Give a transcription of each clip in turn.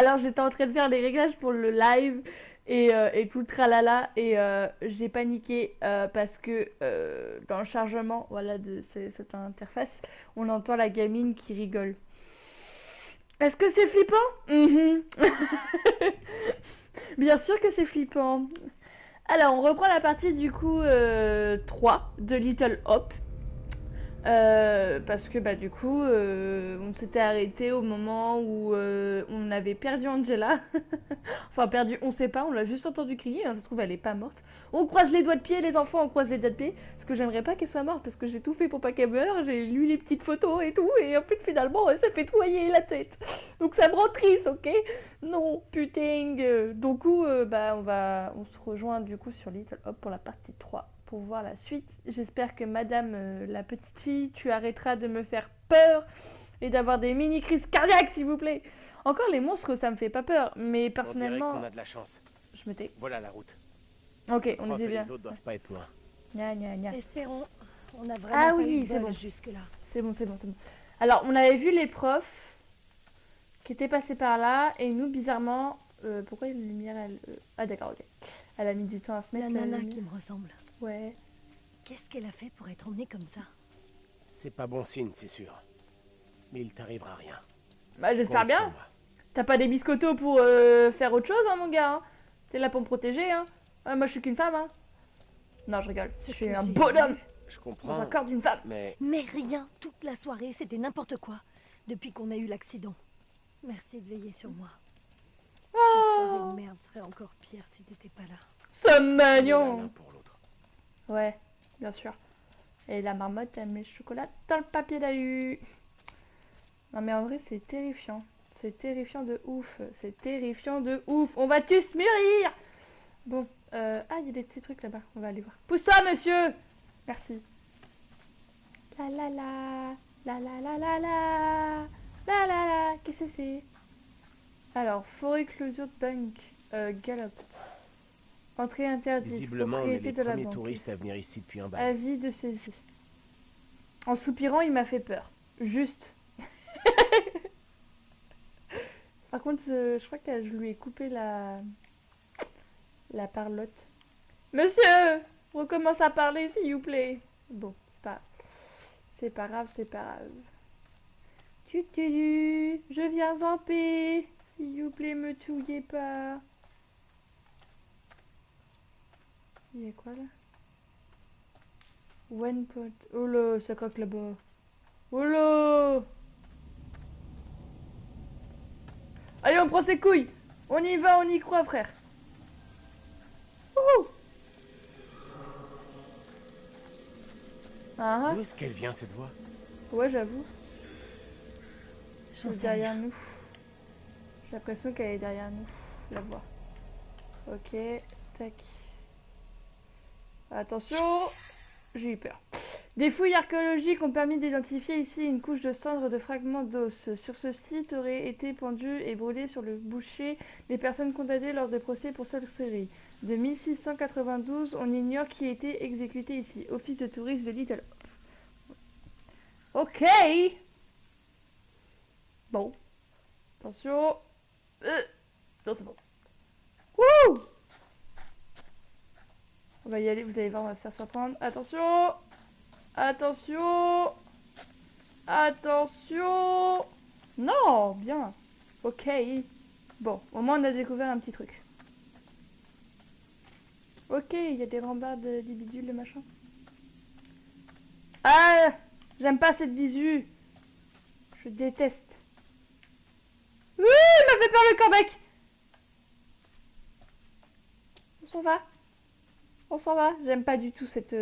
alors j'étais en train de faire les réglages pour le live et tout le tralala et j'ai paniqué parce que dans le chargement voilà, de cette interface, on entend la gamine qui rigole. Est-ce que c'est flippant? Mhm. Bien sûr que c'est flippant. Alors, on reprend la partie du coup 3 de Little Hope. Parce que bah du coup on s'était arrêté au moment où on avait perdu Angela. Enfin perdu, on sait pas, on l'a juste entendu crier, hein, ça se trouve elle est pas morte. On croise les doigts de pied les enfants, on croise les doigts de pied. Parce que j'aimerais pas qu'elle soit morte parce que j'ai tout fait pour pas qu'elle meure, j'ai lu les petites photos et tout et en fait finalement elle s'est fait toyer la tête. Donc ça me rend triste, ok? Non, putain. Du coup bah on se rejoint du coup sur Little Hope pour la partie 3 pour voir la suite. J'espère que madame la petite fille, tu arrêteras de me faire peur et d'avoir des mini crises cardiaques s'il vous plaît. Encore les monstres ça me fait pas peur, mais On dirait qu'on personnellement, a de la chance. je me tais. Voilà la route. Ok, Le on prof était et bien. les autres doivent pas être loin. Gna gna gna. Espérons. On n'a vraiment Ah pas eu oui, de c'est bol bon. jusque-là. C'est bon, c'est bon, c'est bon. Alors, on avait vu les profs qui étaient passés par là et nous, bizarrement, pourquoi une lumière elle... Ah d'accord, ok. Elle a mis du temps à se La mettre nana lumière. qui me ressemble. Ouais. Qu'est-ce qu'elle a fait pour être emmenée comme ça? C'est pas bon signe, c'est sûr. Mais il t'arrivera rien. Bah j'espère Compte sur bien. moi. T'as pas des biscottos pour faire autre chose, hein, mon gars, hein. T'es là pour me protéger, hein. Ouais, moi, je suis qu'une femme, hein. Non, je rigole. Ce Je suis que un j'ai bonhomme vu. Je dans un comprends, corps d'une femme. mais Mais rien, toute la soirée, c'était n'importe quoi. Depuis qu'on a eu l'accident. Merci de veiller sur moi. Cette soirée Oh, de merde serait encore pire si t'étais pas là. c'est on est là l'un mignon. pour l'autre. Ouais, bien sûr. Et la marmotte, elle met le chocolat dans le papier d'alu. Non, mais en vrai, c'est terrifiant. C'est terrifiant de ouf. C'est terrifiant de ouf. On va tous mûrir. Bon, ah, il y a des petits trucs là-bas. On va aller voir. Pousse-toi, monsieur. Merci. La la la. La la la la la. La la la. Qu'est-ce que c'est? Alors, forêt closure bank. Galope. Entrée interdite. Visiblement, on est Propriété les de la premiers banque. touristes à venir ici depuis un bail. Avis de saisie. En soupirant, il m'a fait peur. Juste. Par contre, je crois que je lui ai coupé la parlotte. Monsieur, recommence à parler, s'il vous plaît. Bon, c'est pas grave, c'est pas grave. Je viens en paix. S'il vous plaît, me tuez pas. Il y a quoi là? One pot. Oh là, ça croque là-bas. Oh là! Allez, on prend ses couilles. On y va, on y croit, frère. Ouh. Ah D'où est-ce qu'elle vient, cette voix? ah. Ouais, j'avoue. J'en Elle est sais rien. derrière nous. J'ai l'impression qu'elle est derrière nous. La voix. Ok, tac. Attention. J'ai eu peur. Des fouilles archéologiques ont permis d'identifier ici une couche de cendres de fragments d'os. Sur ce site auraient été pendues et brûlées sur le bûcher des personnes condamnées lors de procès pour sorcellerie. De 1692, on ignore qui a été exécuté ici. Office de tourisme de Little Hope. Ok. Bon. Attention. Non, c'est bon. Wouh. On va y aller, vous allez voir, on va se faire surprendre. Attention. Attention. Attention. Non, bien. Ok. Bon, au moins on a découvert un petit truc. Ok, il y a des rambardes, des bidules, des machins. Ah, j'aime pas cette visu. Je déteste. Oui, il m'a fait peur le corbec. On s'en va. On s'en va. J'aime pas du tout cette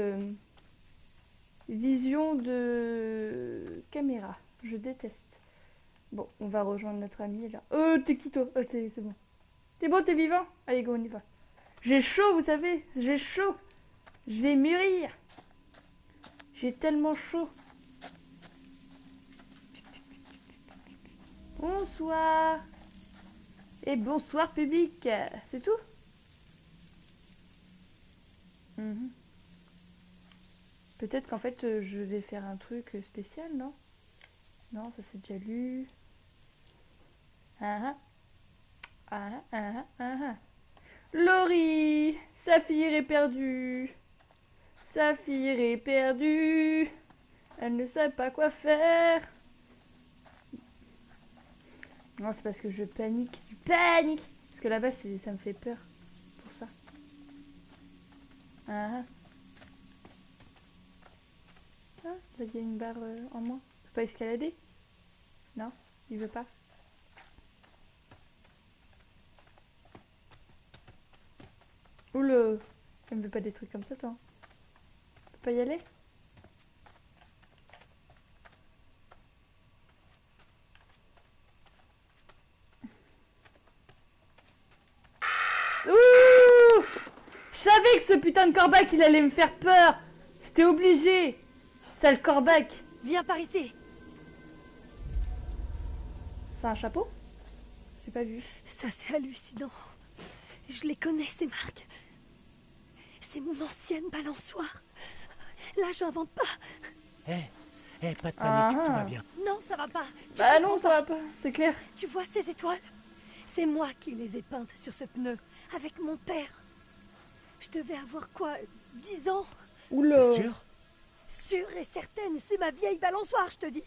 vision de caméra. Je déteste. Bon, on va rejoindre notre ami là. Oh, t'es qui toi? Oh, c'est bon. T'es bon, t'es vivant? Allez, go, on y va. J'ai chaud, vous savez. J'ai chaud. Je vais mûrir. J'ai tellement chaud. Bonsoir. Et bonsoir, public. C'est tout? Mhm. Peut-être qu'en fait, je vais faire un truc spécial, non? Non, ça c'est déjà lu. Ah ah. Laurie, Saphir est perdue. Saphir est perdue. Elle ne sait pas quoi faire. Non, c'est parce que je panique. Je panique. Parce que là-bas, ça me fait peur. Pour ça. Ah, là, il y a une barre en moins. Je peux pas escalader? Non, il veut pas. Oula, elle me veut pas des trucs comme ça, toi. Tu peux pas y aller? Ouh! Je savais que ce putain de corbac, il allait me faire peur. C'était obligé. Sale corbac. Viens par ici. C'est un chapeau? J'ai pas vu. Ça, c'est hallucinant. Je les connais, ces marques. C'est mon ancienne balançoire. Là, j'invente pas. Pas de panique, Ah. tout va bien. Non, ça va pas. Tu Bah comprends non, ça va pas, c'est clair. Tu vois ces étoiles? C'est moi qui les ai peintes sur ce pneu, avec mon père. Je devais avoir quoi, 10 ans? Oula. T'es sûr? Sûre et certaine, c'est ma vieille balançoire, je te dis.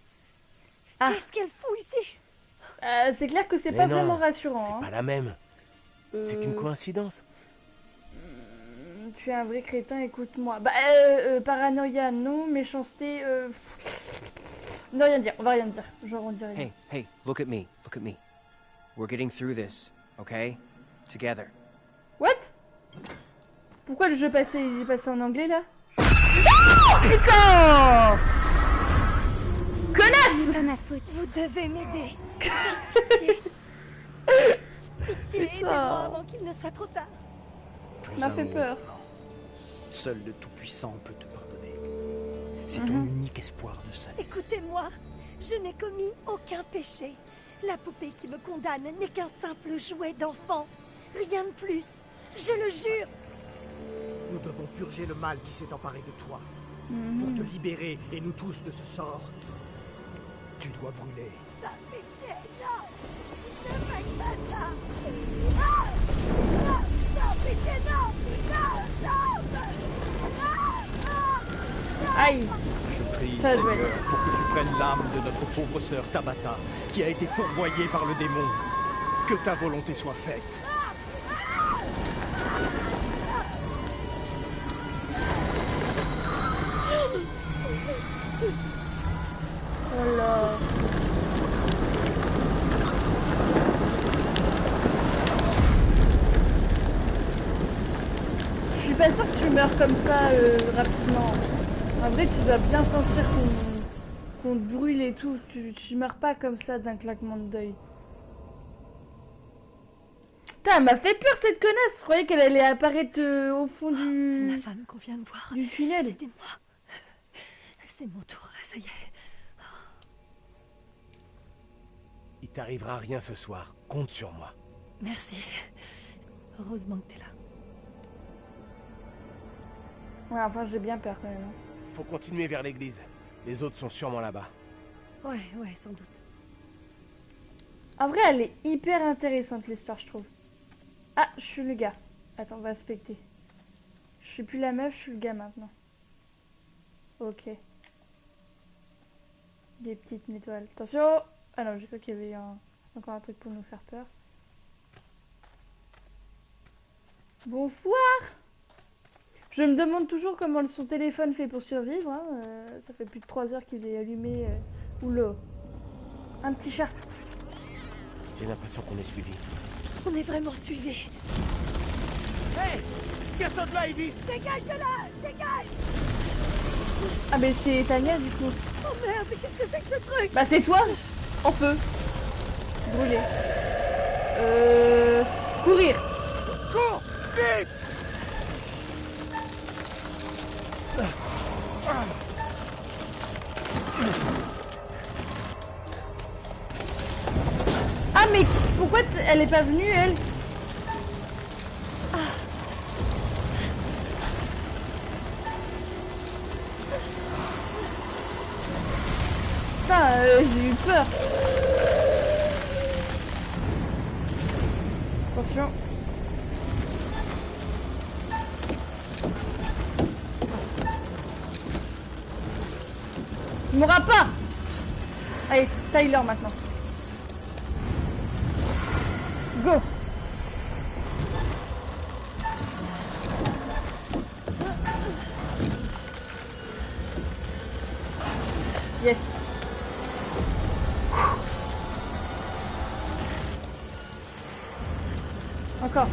Ah. Qu'est-ce qu'elle fout ici? C'est clair que c'est Mais pas non, vraiment rassurant. C'est Hein. pas la même. C'est qu'une Euh, coïncidence. Tu es un vrai crétin, écoute-moi. Bah, paranoïa, non. Méchanceté, on va rien dire, on va rien dire. Genre, on dit rien. Hey, look at me. Look at me. We're getting through this, okay? Together. What? Pourquoi le jeu passé, il est passé en anglais, là? Non! Putain! Connasse! Pas ma faute. Vous devez m'aider. Pitié. Pitié, aidez-moi avant qu'il ne soit trop tard. Plus M'a fait un peur. mot. Seul le Tout-Puissant peut te pardonner. C'est ton unique espoir de salut. Écoutez-moi, je n'ai commis aucun péché. La poupée qui me condamne n'est qu'un simple jouet d'enfant. Rien de plus. Je le jure. Nous devons purger le mal qui s'est emparé de toi. Pour te libérer et nous tous de ce sort, tu dois brûler. Par pitié, non. Ne faites pas ça. Non, non, non, pitié, non. Non, non, non. Aïe! Je prie, Ça doit Seigneur, pour que tu prennes l'âme de notre pauvre sœur Tabata, qui a été fourvoyée par le démon. Que ta volonté soit faite. Oh là! Je suis pas sûre que tu meurs comme ça rapidement. En vrai, tu dois bien sentir qu'on te brûle et tout. Tu meurs pas comme ça d'un claquement de deuil. Putain, elle m'a fait peur cette connasse! Je croyais qu'elle allait apparaître au fond La du femme qu'on vient de voir, tunnel. c'était moi. C'est mon tour, là, ça y est. Il t'arrivera rien ce soir. Compte sur moi. Merci. Heureusement que t'es là. Ouais, enfin, j'ai bien peur quand même. Hein. Faut continuer vers l'église. Les autres sont sûrement là-bas. Ouais, sans doute. En vrai, elle est hyper intéressante l'histoire, je trouve. Ah, je suis le gars. Attends, on va inspecter. Je suis plus la meuf, je suis le gars maintenant. Ok. Des petites étoiles. Attention! Ah non, j'ai cru qu'il y avait encore un truc pour nous faire peur. Bonsoir! Je me demande toujours comment son téléphone fait pour survivre. Hein. Ça fait plus de 3 heures qu'il est allumé. Oula! Un petit chat. J'ai l'impression qu'on est suivi. On est vraiment suivis. Hé! Tire-toi de là, et vite! Dégage de là! Dégage! Ah, mais c'est Tania du coup. Oh merde, mais qu'est-ce que c'est que ce truc? Bah, c'est toi! En feu! Brûlé. Courir! Cours! Vite! Ah, mais pourquoi elle est pas venue, elle? Putain, j'ai eu peur. Attention. Il mourra pas. Allez, Tyler maintenant. Go. Yes. Encore.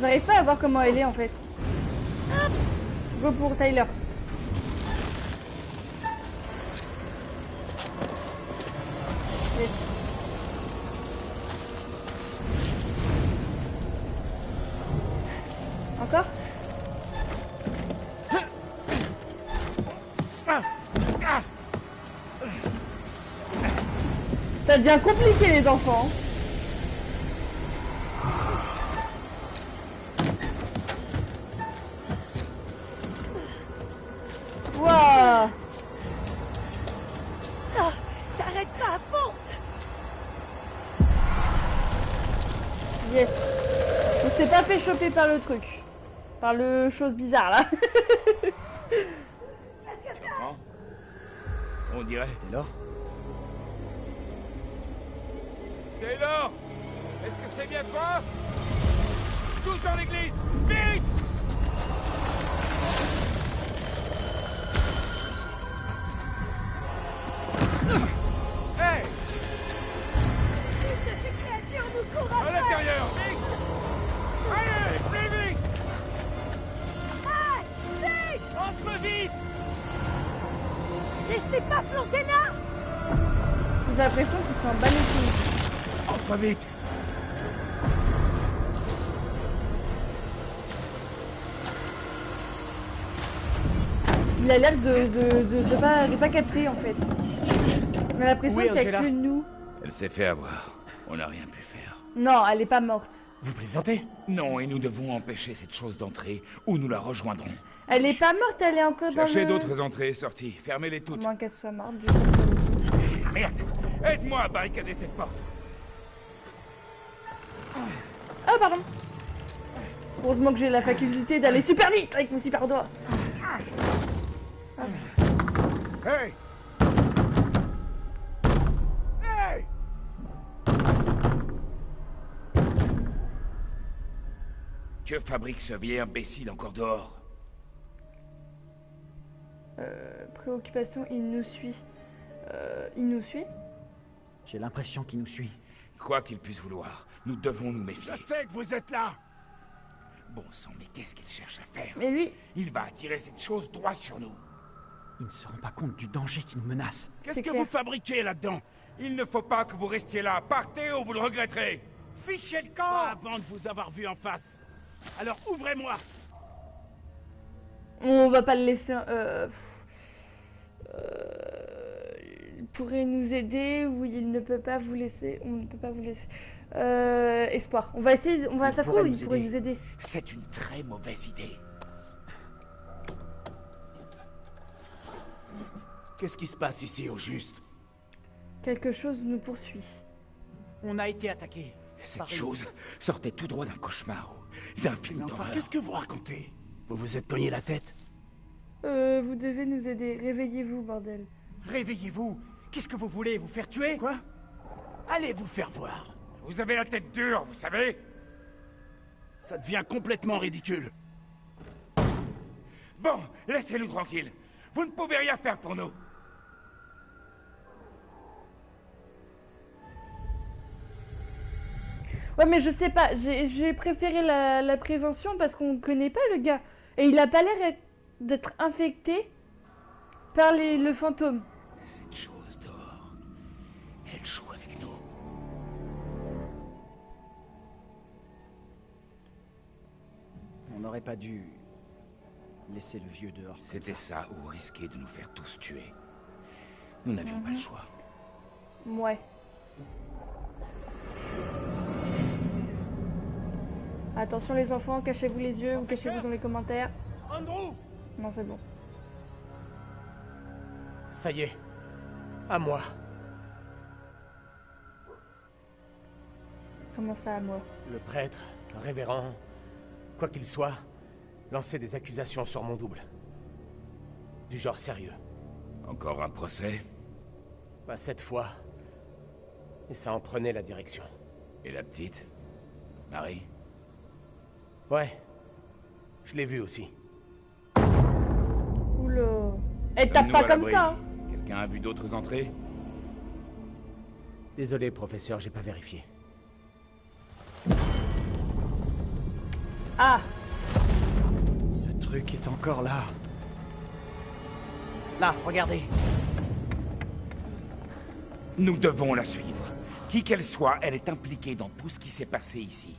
J'arrive pas à voir comment elle est en fait. Go pour Tyler. Yes. Encore? Ça devient compliqué les enfants. Waouh! Ah, t'arrêtes pas, fonce! Yes. On s'est pas fait choper par le truc. Par le chose bizarre là. Tu entends? On dirait. Taylor? Taylor! Est-ce que c'est bien toi? Tous dans l'église! Vite! Hey! Une de ces créatures nous court À après! l'intérieur! Vite! Allez! Plus vite! Ah, vite! Entre vite! Restez pas plantés là! J'ai l'impression qu'il s'en bat les couilles. Entre vite! Il a l'air de pas capter en fait. On a l'impression Oui, qu'il y a Angela. que nous. Elle s'est fait avoir. On n'a rien pu faire. Non, elle est pas morte. Vous plaisantez? Non, et nous devons empêcher cette chose d'entrer, ou nous la rejoindrons. Elle est pas morte, elle est encore dans Cherchez le... d'autres entrées et sorties. Fermez-les À toutes. moins qu'elle soit morte. Du... Merde! Aide-moi à barricader cette porte. Oh pardon. Heureusement que j'ai la faculté d'aller super vite avec mon super doigt. Hey! Hey! Que fabrique ce vieil imbécile encore dehors? Préoccupation, il nous suit. Il nous suit? J'ai l'impression qu'il nous suit. Quoi qu'il puisse vouloir, nous devons nous méfier. Je sais que vous êtes là! Bon sang, mais qu'est-ce qu'il cherche à faire? Mais lui, Il va attirer cette chose droit sur nous. Il ne se rend pas compte du danger qui nous menace. Qu'est-ce C'est que clair. vous fabriquez là-dedans? Il ne faut pas que vous restiez là. Partez ou vous le regretterez. Fichez le camp! Pas avant de vous avoir vu en face. Alors ouvrez-moi! on va pas le laisser... il pourrait nous aider ou il ne peut pas vous laisser. On ne peut pas vous laisser. Espoir. On va essayer... On va... Ça se trouve, il pourrait nous aider. C'est une très mauvaise idée. Qu'est-ce qui se passe ici au juste? Quelque chose nous poursuit. On a été attaqué. Cette Par une- chose sortait tout droit d'un cauchemar ou d'un film Mais enfin, d'horreur. qu'est-ce que vous racontez? Vous vous êtes cogné la tête? Vous devez nous aider. Réveillez-vous, bordel. Réveillez-vous. Qu'est-ce que vous voulez? Vous faire tuer? Quoi? Allez vous faire voir. Vous avez la tête dure, vous savez? Ça devient complètement ridicule. Bon, laissez-nous tranquilles. Vous ne pouvez rien faire pour nous. Ouais, mais je sais pas. J'ai préféré la prévention parce qu'on connaît pas le gars. Et il a pas l'air d'être infecté par le fantôme. Cette chose dehors, elle joue avec nous. On n'aurait pas dû laisser le vieux dehors. comme C'était ça. ça ou risquer de nous faire tous tuer. Nous n'avions pas le choix. Ouais. Attention les enfants, cachez-vous les yeux ou Professeur cachez-vous dans les commentaires. Andrew! Non, c'est bon. Ça y est. À moi. Comment ça, à moi? Le prêtre, révérend, quoi qu'il soit, lançait des accusations sur mon double. Du genre sérieux. Encore un procès? Pas cette fois. Et ça en prenait la direction. Et la petite? Marie? Ouais. Je l'ai vu aussi. Oula. Elle tape Sommes-nous pas à comme l'abri? ça, hein. Quelqu'un a vu d'autres entrées? Désolé, professeur, j'ai pas vérifié. Ah, Ce truc est encore là. Là, regardez. Nous devons la suivre. Qui qu'elle soit, elle est impliquée dans tout ce qui s'est passé ici.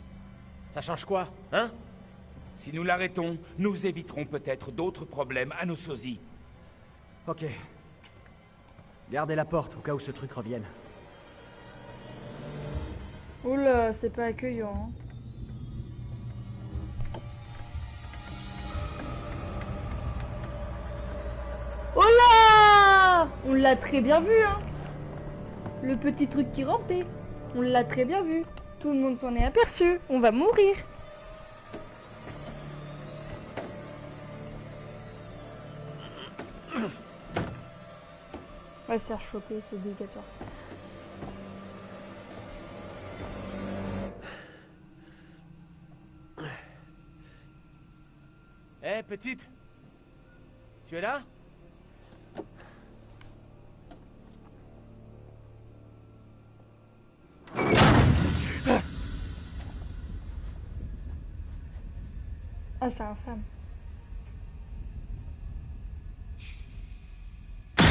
Ça change quoi, hein? Si nous l'arrêtons, nous éviterons peut-être d'autres problèmes à nos sosies. Ok. Gardez la porte au cas où ce truc revienne. oula, c'est pas accueillant. Hein. Oh là! On l'a très bien vu, hein. Le petit truc qui rampait. On l'a très bien vu. Tout le monde s'en est aperçu. On va mourir. On va se faire choper, c'est obligatoire. Hé, petite! Tu es là? Ah, c'est infâme. Ah,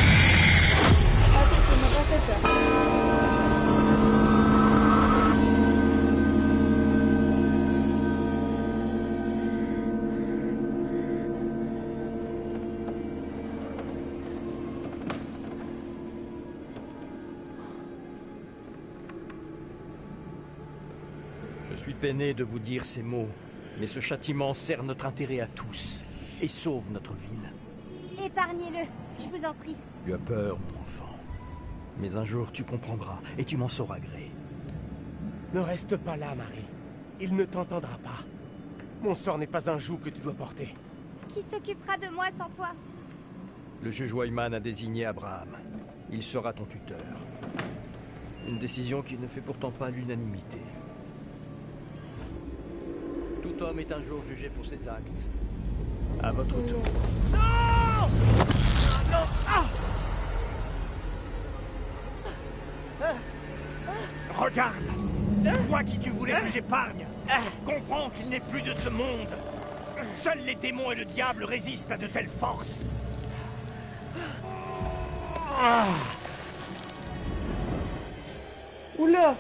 ça m'a pas fait peur. Je suis peiné de vous dire ces mots, mais ce châtiment sert notre intérêt à tous et sauve notre ville. Épargnez-le, je vous en prie. Tu as peur, mon enfant. Mais un jour tu comprendras et tu m'en sauras gré. Ne reste pas là, Marie. Il ne t'entendra pas. Mon sort n'est pas un joug que tu dois porter. Qui s'occupera de moi sans toi? Le juge Wyman a désigné Abraham. Il sera ton tuteur. Une décision qui ne fait pourtant pas l'unanimité. Tout homme est un jour jugé pour ses actes. À votre tour. Regarde! Vois qui tu voulais que j'épargne! Comprends qu'il n'est plus de ce monde! Seuls les démons et le diable résistent à de telles forces! Oula!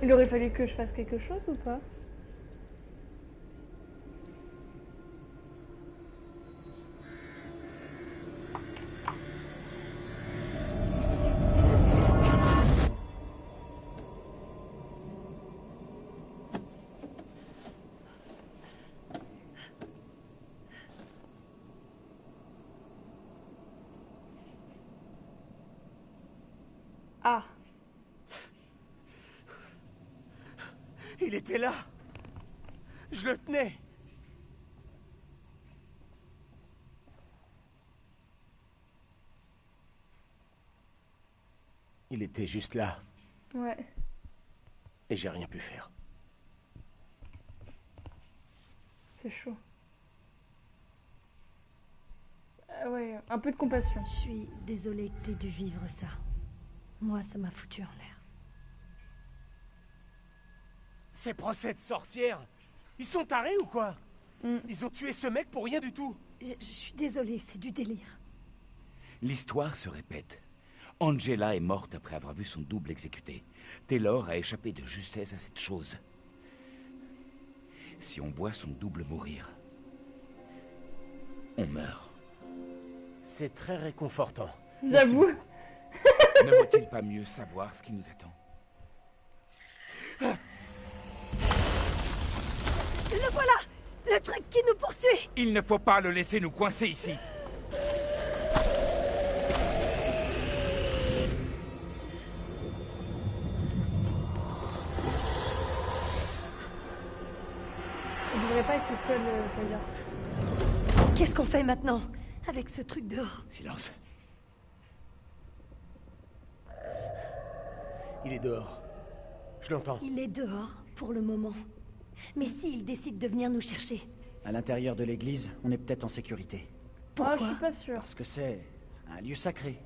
Il aurait fallu que je fasse quelque chose ou pas? Ah, Il était là! Je le tenais! Il était juste là, ouais. et j'ai rien pu faire. C'est chaud. Ouais, un peu de compassion. Je suis désolée que t'aies dû vivre ça. Moi, ça m'a foutu en l'air. Ces procès de sorcières, ils sont tarés ou quoi? Ils ont tué ce mec pour rien du tout. Je suis désolée, c'est du délire. L'histoire se répète. Angela est morte après avoir vu son double exécuté. Taylor a échappé de justesse à cette chose. Si on voit son double mourir, on meurt. C'est très réconfortant. J'avoue. Ne vaut-il pas mieux savoir ce qui nous attend? Le voilà! Le truc qui nous poursuit! Il ne faut pas le laisser nous coincer ici. On devrait pas être toute seule, Fire. Qu'est-ce qu'on fait maintenant? Avec ce truc dehors? Silence. Il est dehors. Je l'entends. Il est dehors, pour le moment. Mais s'il décide de venir nous chercher? À l'intérieur de l'église, on est peut-être en sécurité. Ah, je Pourquoi? suis pas sûre. Parce que c'est un lieu sacré.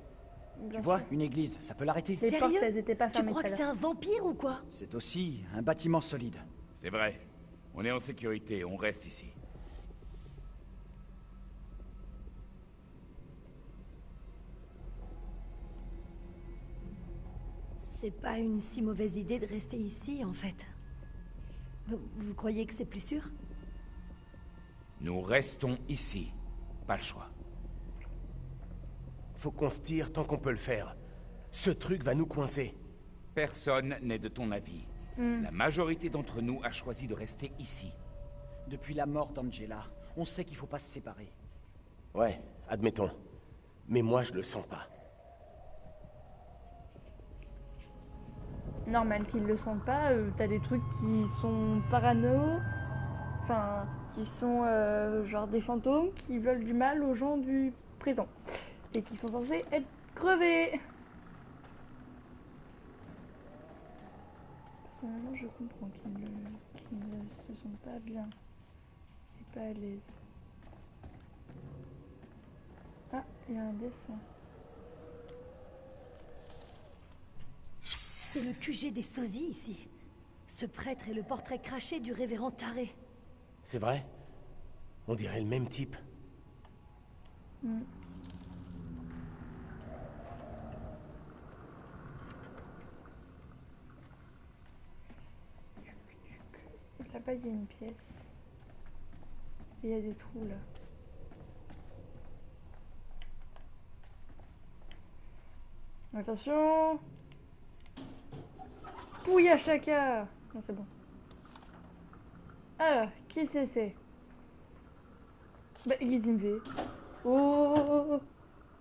Bien Tu vois, sûr. une église, ça peut l'arrêter. Les portes, Sérieux? elles étaient pas Tu fermées crois tout à que c'est l'heure. un vampire ou quoi? C'est aussi un bâtiment solide. C'est vrai. On est en sécurité, on reste ici. C'est pas une si mauvaise idée de rester ici, en fait. Vous croyez que c'est plus sûr? Nous restons ici. Pas le choix. Faut qu'on se tire tant qu'on peut le faire. Ce truc va nous coincer. Personne n'est de ton avis. La majorité d'entre nous a choisi de rester ici. Depuis la mort d'Angela, on sait qu'il faut pas se séparer. Ouais, admettons. Mais moi, je le sens pas. Normal qu'ils le sentent pas, t'as des trucs qui sont parano, enfin, qui sont genre des fantômes qui veulent du mal aux gens du présent et qui sont censés être crevés. Personnellement, je comprends qu'ils ne se sentent pas bien et pas à l'aise. Ah, il y a un dessin. C'est le QG des sosies, ici. Ce prêtre est le portrait craché du révérend Taré. C'est vrai? On dirait le même type. Là-bas, il y a une pièce. Et il y a des trous, là. Attention! Pouya chaka! Non, c'est bon. Alors, qui c'est? Bah, Gizimvé. Oh!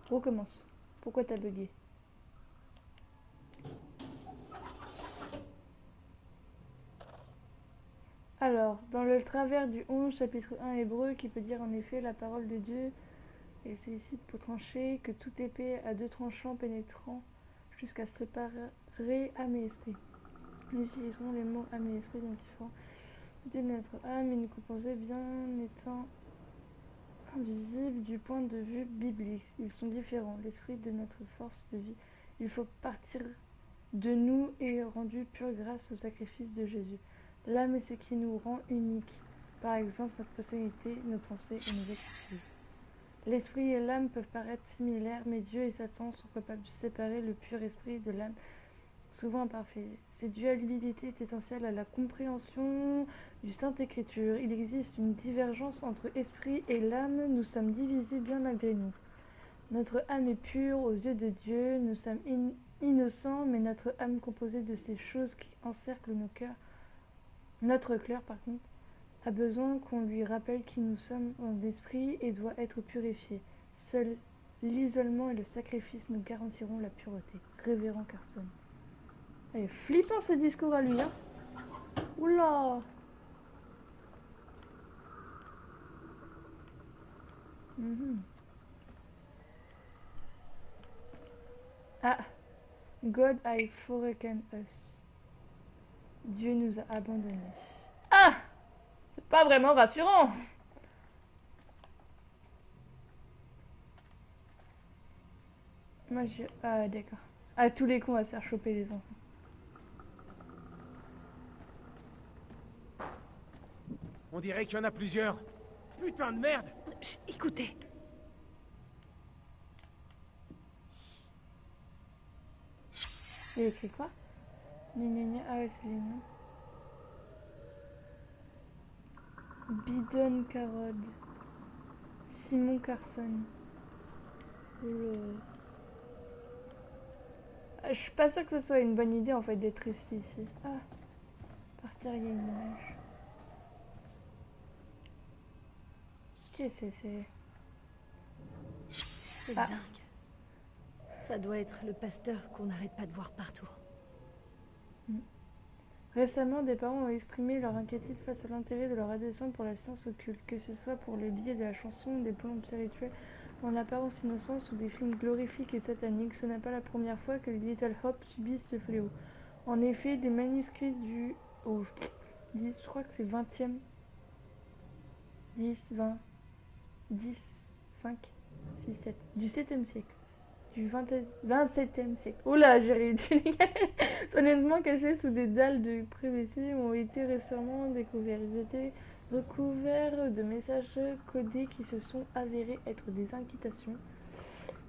Recommence. Pourquoi t'as bugué? Alors, dans le travers du 11, chapitre 1 hébreu, qui peut dire en effet la parole de Dieu, et sollicite pour trancher que toute épée à deux tranchants pénétrant jusqu'à séparer âme et esprit. Nous utilisons les mots âme et esprit identifiant de notre âme et nous composés bien étant invisibles du point de vue biblique. Ils sont différents. L'esprit de notre force de vie. Il faut partir de nous et rendu pur grâce au sacrifice de Jésus. L'âme est ce qui nous rend uniques. Par exemple, notre personnalité, nos pensées et nos actions. L'esprit et l'âme peuvent paraître similaires, mais Dieu et Satan sont capables de séparer le pur esprit de l'âme, souvent imparfait. Cette dualité est essentielle à la compréhension du Sainte-Écriture. Il existe une divergence entre esprit et l'âme. Nous sommes divisés bien malgré nous. Notre âme est pure aux yeux de Dieu. Nous sommes innocents, mais notre âme composée de ces choses qui encerclent nos cœurs. Notre cœur, par contre, a besoin qu'on lui rappelle qui nous sommes en esprit et doit être purifié. Seul l'isolement et le sacrifice nous garantiront la pureté. Révérend Carson. Il est flippant ce discours à lui, hein. Oula. Ah. God I forsaken us. Dieu nous a abandonnés. Ah! C'est pas vraiment rassurant. Moi je... Ah d'accord. À tous les cons à se faire choper les enfants. On dirait qu'il y en a plusieurs. Putain de merde! Chut, écoutez. Il écrit quoi? Gna gna gna. Ah ouais, c'est les noms. Bidon Carod. Simon Carson. Je suis pas sûre que ce soit une bonne idée en fait d'être resté ici. Ah, par terre il y a une image. Qu'est-ce que c'est? C'est Ah. dingue. Ça doit être le pasteur qu'on n'arrête pas de voir partout. Récemment, des parents ont exprimé leur inquiétude face à l'intérêt de leur adolescent pour la science occulte, que ce soit pour le biais de la chanson, des plombes spirituelles en apparence innocence ou des films glorifiques et sataniques. Ce n'est pas la première fois que les Little Hope subissent ce fléau. En effet, des manuscrits du... Oh, je crois que c'est 20e... 10, 20... 10, 5, 6, 7... Du 7e siècle. Du 27e siècle. Oula, j'ai réussi. Soigneusement cachés sous des dalles de PVC ont été récemment découverts. Ils étaient recouverts de messages codés qui se sont avérés être des incantations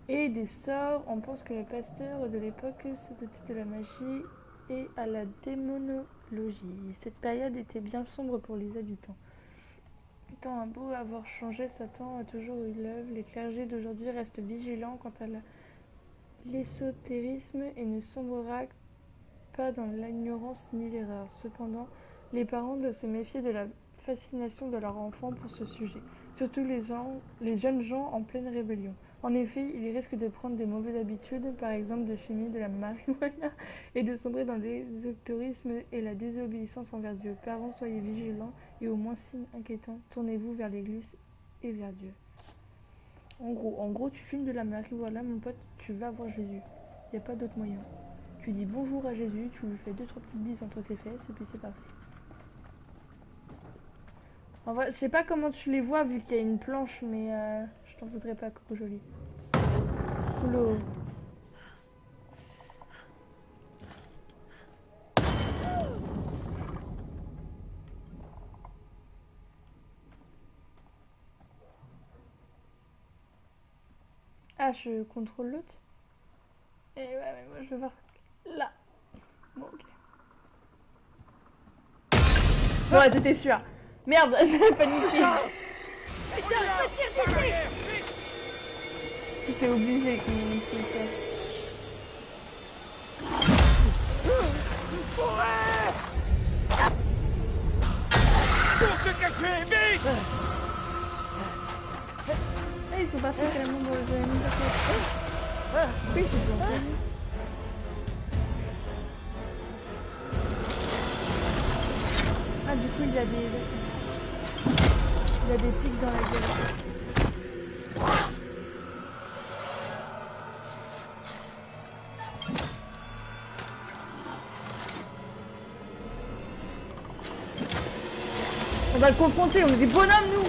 et des sorts. On pense que le pasteur de l'époque se dotait de la magie et à la démonologie. Cette période était bien sombre pour les habitants. Tant un beau avoir changé, Satan a toujours eu l'œuvre. Les clergés d'aujourd'hui restent vigilants quant à l'ésotérisme et ne sombrera pas dans l'ignorance ni l'erreur. Cependant, les parents doivent se méfier de la fascination de leur enfant pour ce sujet, surtout les jeunes gens en pleine rébellion. En effet, ils risquent de prendre des mauvaises habitudes, par exemple de fumer de la marijuana et de sombrer dans l'ésotérisme et la désobéissance envers Dieu. Parents, soyez vigilants et au moins signe inquiétant, tournez-vous vers l'église et vers Dieu. En gros, tu fumes de la marijuana, mon pote, tu vas voir Jésus. Il n'y a pas d'autre moyen. Tu dis bonjour à Jésus, tu lui fais 2-3 petites bises entre ses fesses et puis c'est parfait. En vrai, je sais pas comment tu les vois vu qu'il y a une planche, mais je t'en voudrais pas, Coco Jolie. Oula. Ah, je contrôle l'autre. Et ouais, mais moi je veux voir là. Bon, ok. Ouais, t'étais sûr. Merde, j'avais paniqué. Putain, je me tire d'ici! C'était obligé qu'on fasse ça. Pour te cacher, vite! Ah, ils sont partis carrément dans le jeu. Oui, c'est bon. Ah, du coup, il a des pics dans la gueule. On va le confronter, on est des bonhommes, nous!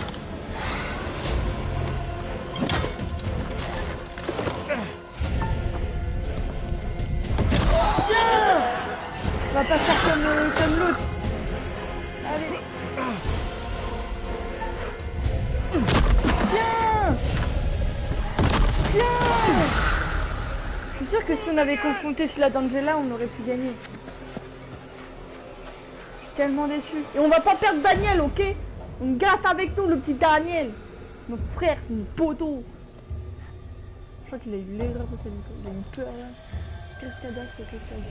On va pas faire comme l'autre. Allez. Tiens. Je suis sûre que si on avait confronté celui-là d'Angela, on aurait pu gagner. Je suis tellement déçue. Et on va pas perdre Daniel, ok? On garde avec nous le petit Daniel. Mon frère, mon poteau. Je crois qu'il a eu l'erreur de sa vie. Il a eu peur là. Cascada, c'est cascada.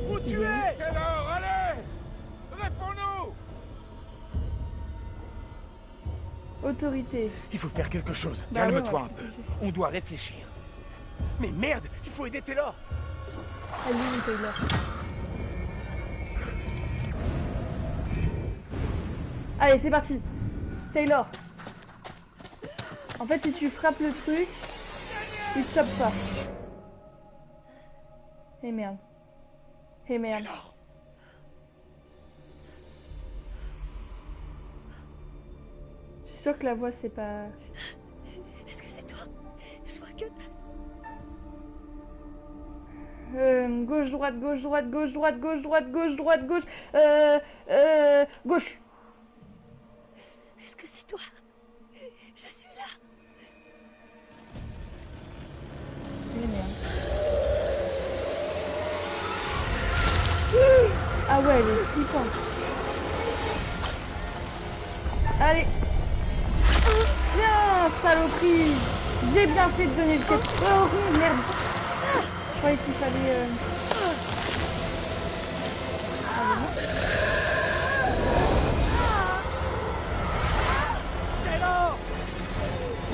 Où tu es? Taylor, allez! Réponds-nous! Autorité. Il faut faire quelque chose. Bah ouais, Calme-toi ouais. un peu. On doit réfléchir. Mais merde, il faut aider Taylor! Allez, Taylor. Allez, c'est parti. Taylor. En fait, si tu frappes le truc, il te chope pas. Et merde. Et merde. Taylor! Je suis sûre que la voix, c'est pas... Est-ce que c'est toi? Je vois que Gauche, droite, gauche, droite, gauche, droite, gauche, droite, gauche, droite, gauche. Gauche. Est-ce que c'est toi? Je suis là. Et merde. Ah ouais, elle est flippante. Allez. Tiens, saloperie. J'ai bien fait de donner le tête. Oh merde. Je croyais qu'il fallait...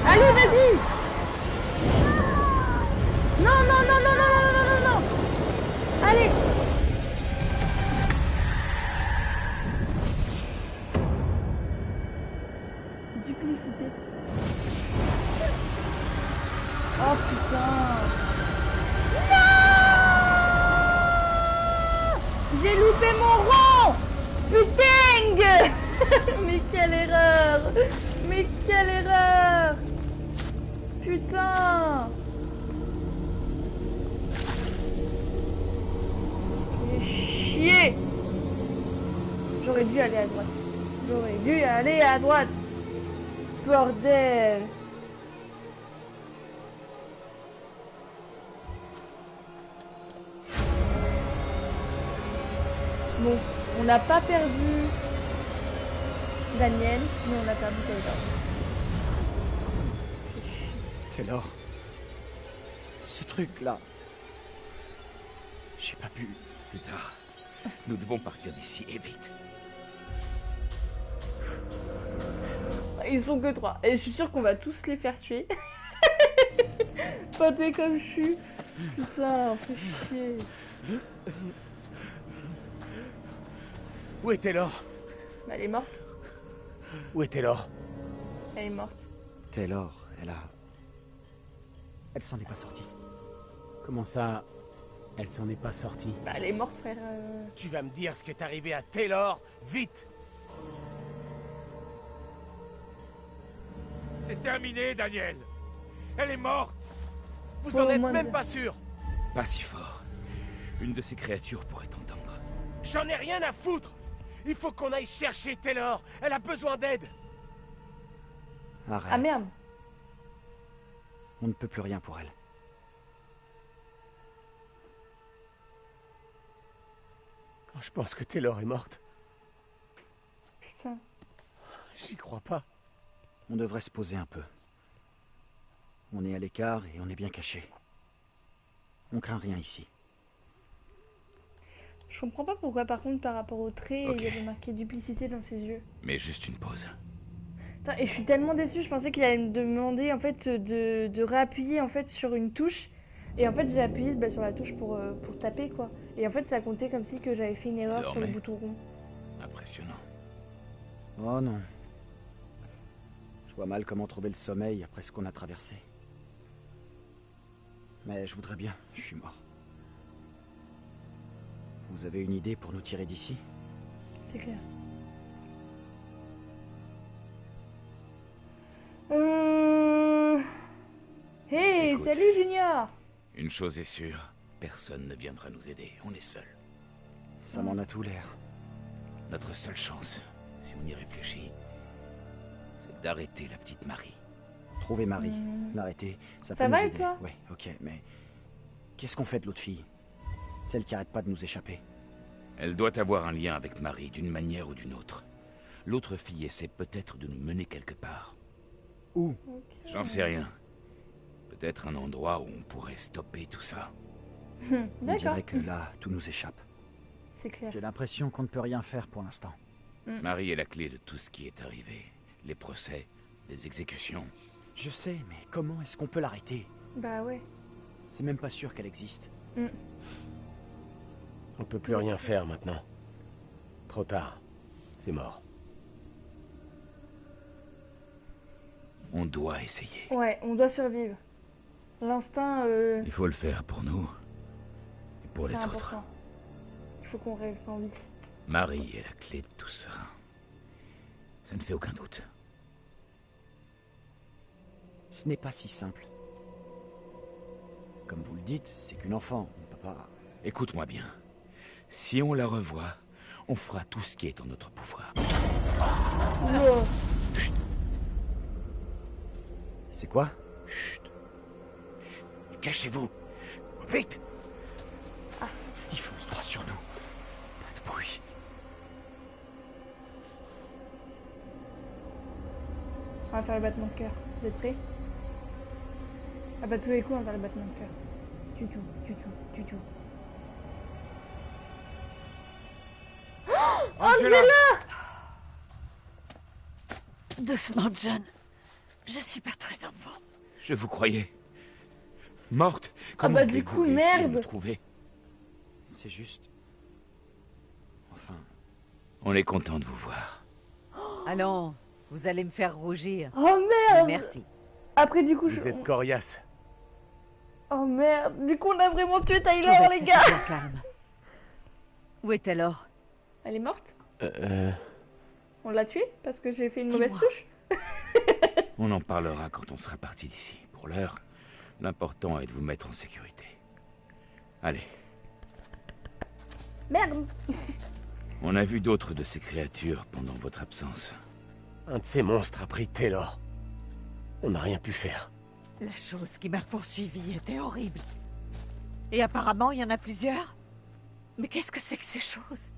Allez, vas-y. Non, non, non, non, non, non, non, non, non. Allez. Duplicité. Oh putain. Non. J'ai loupé mon rond. Putain. Mais quelle erreur. Mais quelle erreur. Putain. Chier. J'aurais dû aller à droite. J'aurais dû aller à droite. Bordel. Bon, on n'a pas perdu Daniel, mais on a perdu Taylor. Taylor. Ce truc-là. J'ai pas pu. Plus tard. Nous devons partir d'ici et vite. Ils sont que 3. Et je suis sûre qu'on va tous les faire tuer. Pas tuer comme je suis. Putain, fait chier. Où est Taylor? Bah, elle est morte. Où est Taylor? Elle est morte. Taylor, elle s'en est pas sortie. Comment ça, elle s'en est pas sortie? Bah, elle est morte, frère. Tu vas me dire ce qui est arrivé à Taylor, vite! C'est terminé, Daniel. Elle est morte. Vous en êtes même pas sûr. Pas si fort. Une de ces créatures pourrait t'entendre. J'en ai rien à foutre. Il faut qu'on aille chercher Taylor. Elle a besoin d'aide. Arrête. Ah merde. On ne peut plus rien pour elle. Quand je pense que Taylor est morte, Putain. j'y crois pas. On devrait se poser un peu. On est à l'écart et on est bien caché. On craint rien ici. Je comprends pas pourquoi, par contre, par rapport au trait, Ok. il y avait marqué duplicité dans ses yeux. Mais juste une pause. Putain, et je suis tellement déçue, je pensais qu'il allait me demander en fait de réappuyer en fait sur une touche. Et en fait j'ai appuyé sur la touche pour taper quoi. Et en fait ça comptait comme si que j'avais fait une erreur sur le Désormais. bouton rond. Impressionnant. Oh non. Je vois mal comment trouver le sommeil après ce qu'on a traversé. Mais je voudrais bien, je suis mort. Vous avez une idée pour nous tirer d'ici? C'est clair. Hey, Écoute. salut Junior. Une chose est sûre, personne ne viendra nous aider. On est seuls. Ça m'en a tout l'air. Notre seule chance, si on y réfléchit, c'est d'arrêter la petite Marie. Trouver Marie, l'arrêter, ça peut Ça nous va et aider. toi? Ouais, ok, mais qu'est-ce qu'on fait de l'autre fille? Celle qui arrête pas de nous échapper. Elle doit avoir un lien avec Marie, d'une manière ou d'une autre. L'autre fille essaie peut-être de nous mener quelque part. Où? J'en sais rien. Peut-être un endroit où on pourrait stopper tout ça. On D'accord, dirait que là, tout nous échappe. c'est clair. J'ai l'impression qu'on ne peut rien faire pour l'instant. Marie est la clé de tout ce qui est arrivé. Les procès, les exécutions. Je sais, mais comment est-ce qu'on peut l'arrêter? Bah ouais. C'est même pas sûr qu'elle existe. On peut plus rien faire maintenant. Trop tard. C'est mort. On doit essayer. Ouais, on doit survivre. L'instinct, Il faut le faire pour nous et pour les c'est autres. important. Il faut qu'on reste en vie. Marie est la clé de tout ça. Ça ne fait aucun doute. Ce n'est pas si simple. Comme vous le dites, c'est qu'une enfant, on peut pas... Écoute-moi bien. Si on la revoit, on fera tout ce qui est en notre pouvoir. Wow. C'est quoi? Chut. Cachez-vous. Vite. Ils foncent droit sur nous. Pas de bruit. On va faire le battement de cœur. Vous êtes prêts? Ah bah tous les coups on va faire le battement de cœur. Tutu, tutu, tutu. Oh, Angela! Doucement, John. Je suis pas très en forme. Je vous croyais morte. Ah Comment bah du avez-vous coup, réussi à me merde. trouver? C'est juste... Enfin... On est content de vous voir. Allons, vous allez me faire rougir. Oh merde! Merci. Après du coup Vous êtes coriace. Oh merde, du coup on a vraiment tué Je Tyler trouvais que les c'était gars. bien calme. Où est Taylor? Elle est morte? Euh... On l'a tuée parce que j'ai fait une mauvaise Dis-moi. touche? On en parlera quand on sera parti d'ici. Pour l'heure, l'important est de vous mettre en sécurité. Allez, Merde. On a vu d'autres de ces créatures pendant votre absence. Un de ces monstres a pris Taylor. On n'a rien pu faire. La chose qui m'a poursuivi était horrible. Et apparemment, il y en a plusieurs. Mais qu'est-ce que c'est que ces choses?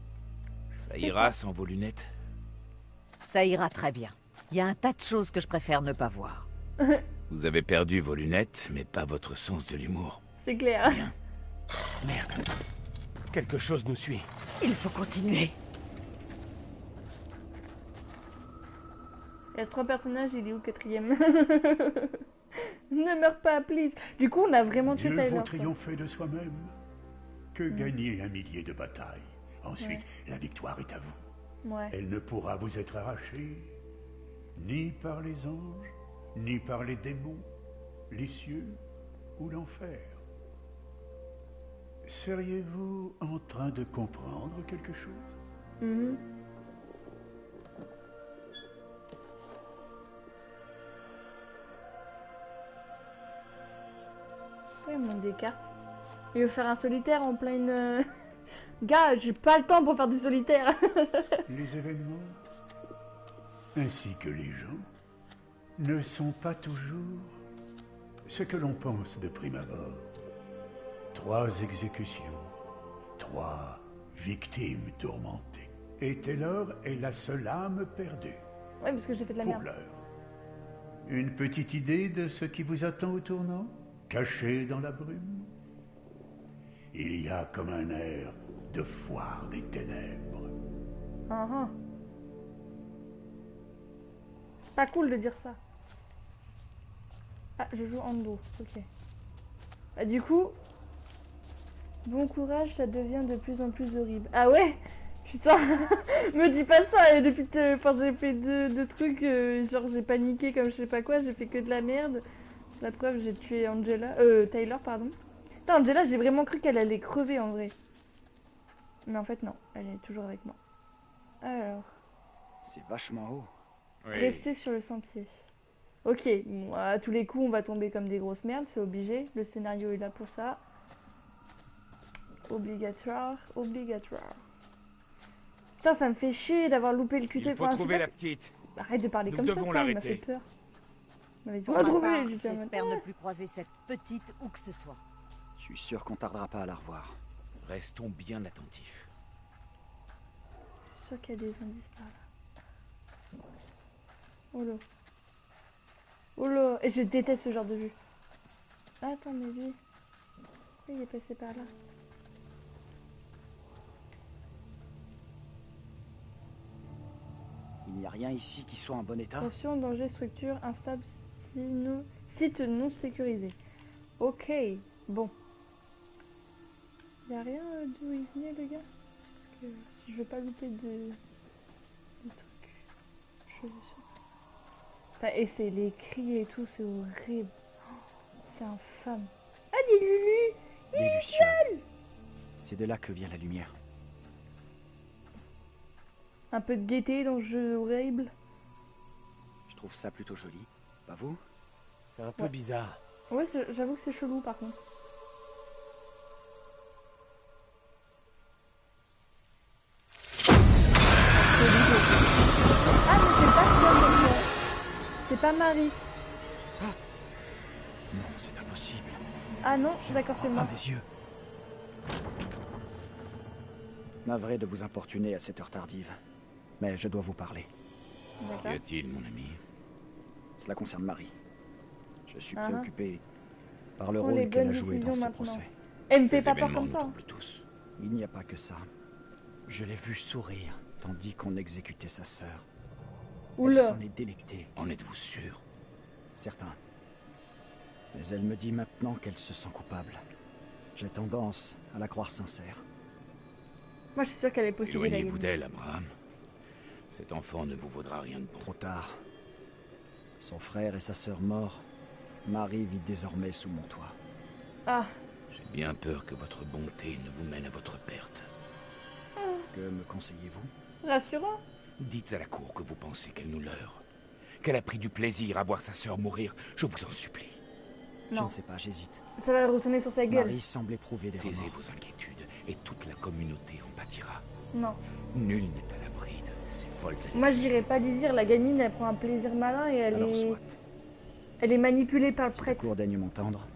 Ça ira sans vos lunettes? Ça ira très bien. Il y a un tas de choses que je préfère ne pas voir. Vous avez perdu vos lunettes, mais pas votre sens de l'humour. C'est clair. Merde. Quelque chose nous suit. Il faut continuer. Il y a 3 personnages, il est où le 4ème? Ne meurs pas, please. Du coup, on a vraiment tué Mieux Tyler. vaut quoi. triompher de soi-même que gagner 1 millier de batailles. Ensuite, la victoire est à vous. Ouais. Elle ne pourra vous être arrachée ni par les anges, ni par les démons, les cieux ou l'enfer. Seriez-vous en train de comprendre quelque chose? Mhm. Il manque des cartes. Il veut faire un solitaire en pleine... Gars, j'ai pas le temps pour faire du solitaire. Les événements, ainsi que les gens, ne sont pas toujours ce que l'on pense de prime abord. 3 exécutions, 3 victimes tourmentées. Et Taylor est la seule âme perdue. Ouais, parce que j'ai fait de la Pour merde. l'heure. Une petite idée de ce qui vous attend au tournant, caché dans la brume? Il y a comme un air de foire des ténèbres. C'est pas cool de dire ça. Ah, je joue Ando, ok. Bah, du coup, bon courage, ça devient de plus en plus horrible. Ah ouais? Putain, me dis pas ça, depuis que j'ai fait deux trucs, genre j'ai paniqué comme je sais pas quoi, j'ai fait que de la merde. La preuve, j'ai tué Tyler, pardon. Putain, Angela, j'ai vraiment cru qu'elle allait crever en vrai. Mais en fait, non, elle est toujours avec moi. Alors, C'est vachement haut. rester sur le sentier. Ok, bon, à tous les coups, on va tomber comme des grosses merdes, c'est obligé. Le scénario est là pour ça. Obligatoire, obligatoire. Putain, ça me fait chier d'avoir loupé le QT. Il faut trouver la petite. Arrête de parler Nous comme ça, devons ça, il m'a l'arrêter. fait peur. Il m'avait dit, Pour on va ma trouver, part, j'étais en mode, j'espère ne plus croiser cette petite où que ce soit. Je suis sûr qu'on tardera pas à la revoir. Restons bien attentifs. Je suis sûr qu'il y a des indices par là. Oh là. Oh là. Et je déteste ce genre de vue. Attends, mais lui. Il est passé par là. Il n'y a rien ici qui soit en bon état. Attention, danger, structure, instable, site non sécurisé. Ok, bon. Y'a rien d'où il venait, le gars? Parce que si je veux pas louper de trucs. Je... Enfin, et c'est les cris et tout, c'est horrible. Oh, c'est infâme. Ah, des Lulu! Les lucioles. C'est de là que vient la lumière. Un peu de gaieté dans le jeu horrible. Je trouve ça plutôt joli. Pas vous? C'est un peu bizarre. Ouais, j'avoue que c'est chelou par contre. Ah, mais c'est pas ça, c'est pas Marie. Non, c'est impossible. Ah non, d'accord, c'est Ah, moi. mes yeux. Navré de vous importuner à cette heure tardive. Mais je dois vous parler. Qu'y D'accord. a-t-il, mon ami? Cela concerne Marie. Je suis Ah. préoccupé Par le Prends les rôle qu'elle a bonnes joué dans décisions ces maintenant. procès. Elle me Ces fait pas peur événements comme nous ça. troublent tous. Il n'y a pas que ça. Je l'ai vue sourire, tandis qu'on exécutait sa sœur. Elle Oula. s'en est délectée. En êtes-vous sûr? Certain. Mais elle me dit maintenant qu'elle se sent coupable. J'ai tendance à la croire sincère. Moi, je suis sûre qu'elle est possédée, la Éloignez-vous gamine. d'elle, Abraham. Cet enfant ne vous vaudra rien de bon. Trop tard. Son frère et sa sœur morts, Marie vit désormais sous mon toit. Ah, J'ai bien peur que votre bonté ne vous mène à votre perte. Que me conseillez-vous? rassurant. Dites à la cour que vous pensez qu'elle nous leurre. Qu'elle a pris du plaisir à voir sa sœur mourir, je vous en supplie. Je Non. ne sais pas, j'hésite. Ça va retourner sur sa gueule. Marie semble éprouver des Taisez remords. vos inquiétudes, et toute la communauté en pâtira. Non. Nul n'est à l'abri de ces folles Moi, j'irais pas lui dire. La gamine, elle prend un plaisir malin et Alors soit. elle est manipulée par le Si la prêtre. cour daigne m'entendre,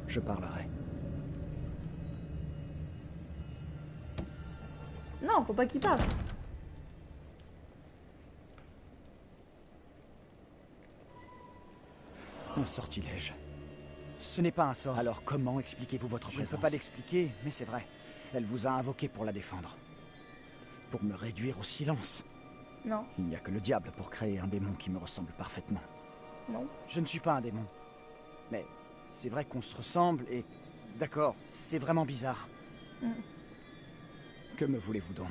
je parlerai. Non, faut pas qu'il parle. Un sortilège. Ce n'est pas un sort. Alors comment expliquez-vous votre présence? Je ne peux pas l'expliquer, mais c'est vrai. Elle vous a invoqué pour la défendre. Pour me réduire au silence. Non. Il n'y a que le diable pour créer un démon qui me ressemble parfaitement. Non. Je ne suis pas un démon. Mais c'est vrai qu'on se ressemble et... D'accord, c'est vraiment bizarre. Mm. Que me voulez-vous donc?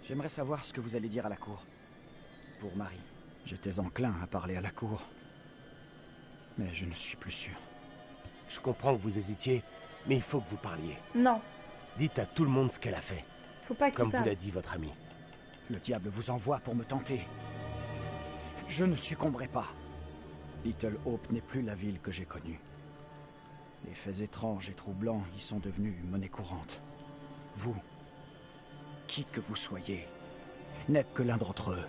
J'aimerais savoir ce que vous allez dire à la cour. Pour Marie, j'étais enclin à parler à la cour. Mais je ne suis plus sûr. Je comprends que vous hésitiez, mais il faut que vous parliez. Non. Dites à tout le monde ce qu'elle a fait. Faut pas qu'il Comme vous parle. l'a dit votre ami. Le diable vous envoie pour me tenter. Je ne succomberai pas. Little Hope n'est plus la ville que j'ai connue. Les faits étranges et troublants y sont devenus monnaie courante. Vous, qui que vous soyez, n'êtes que l'un d'entre eux.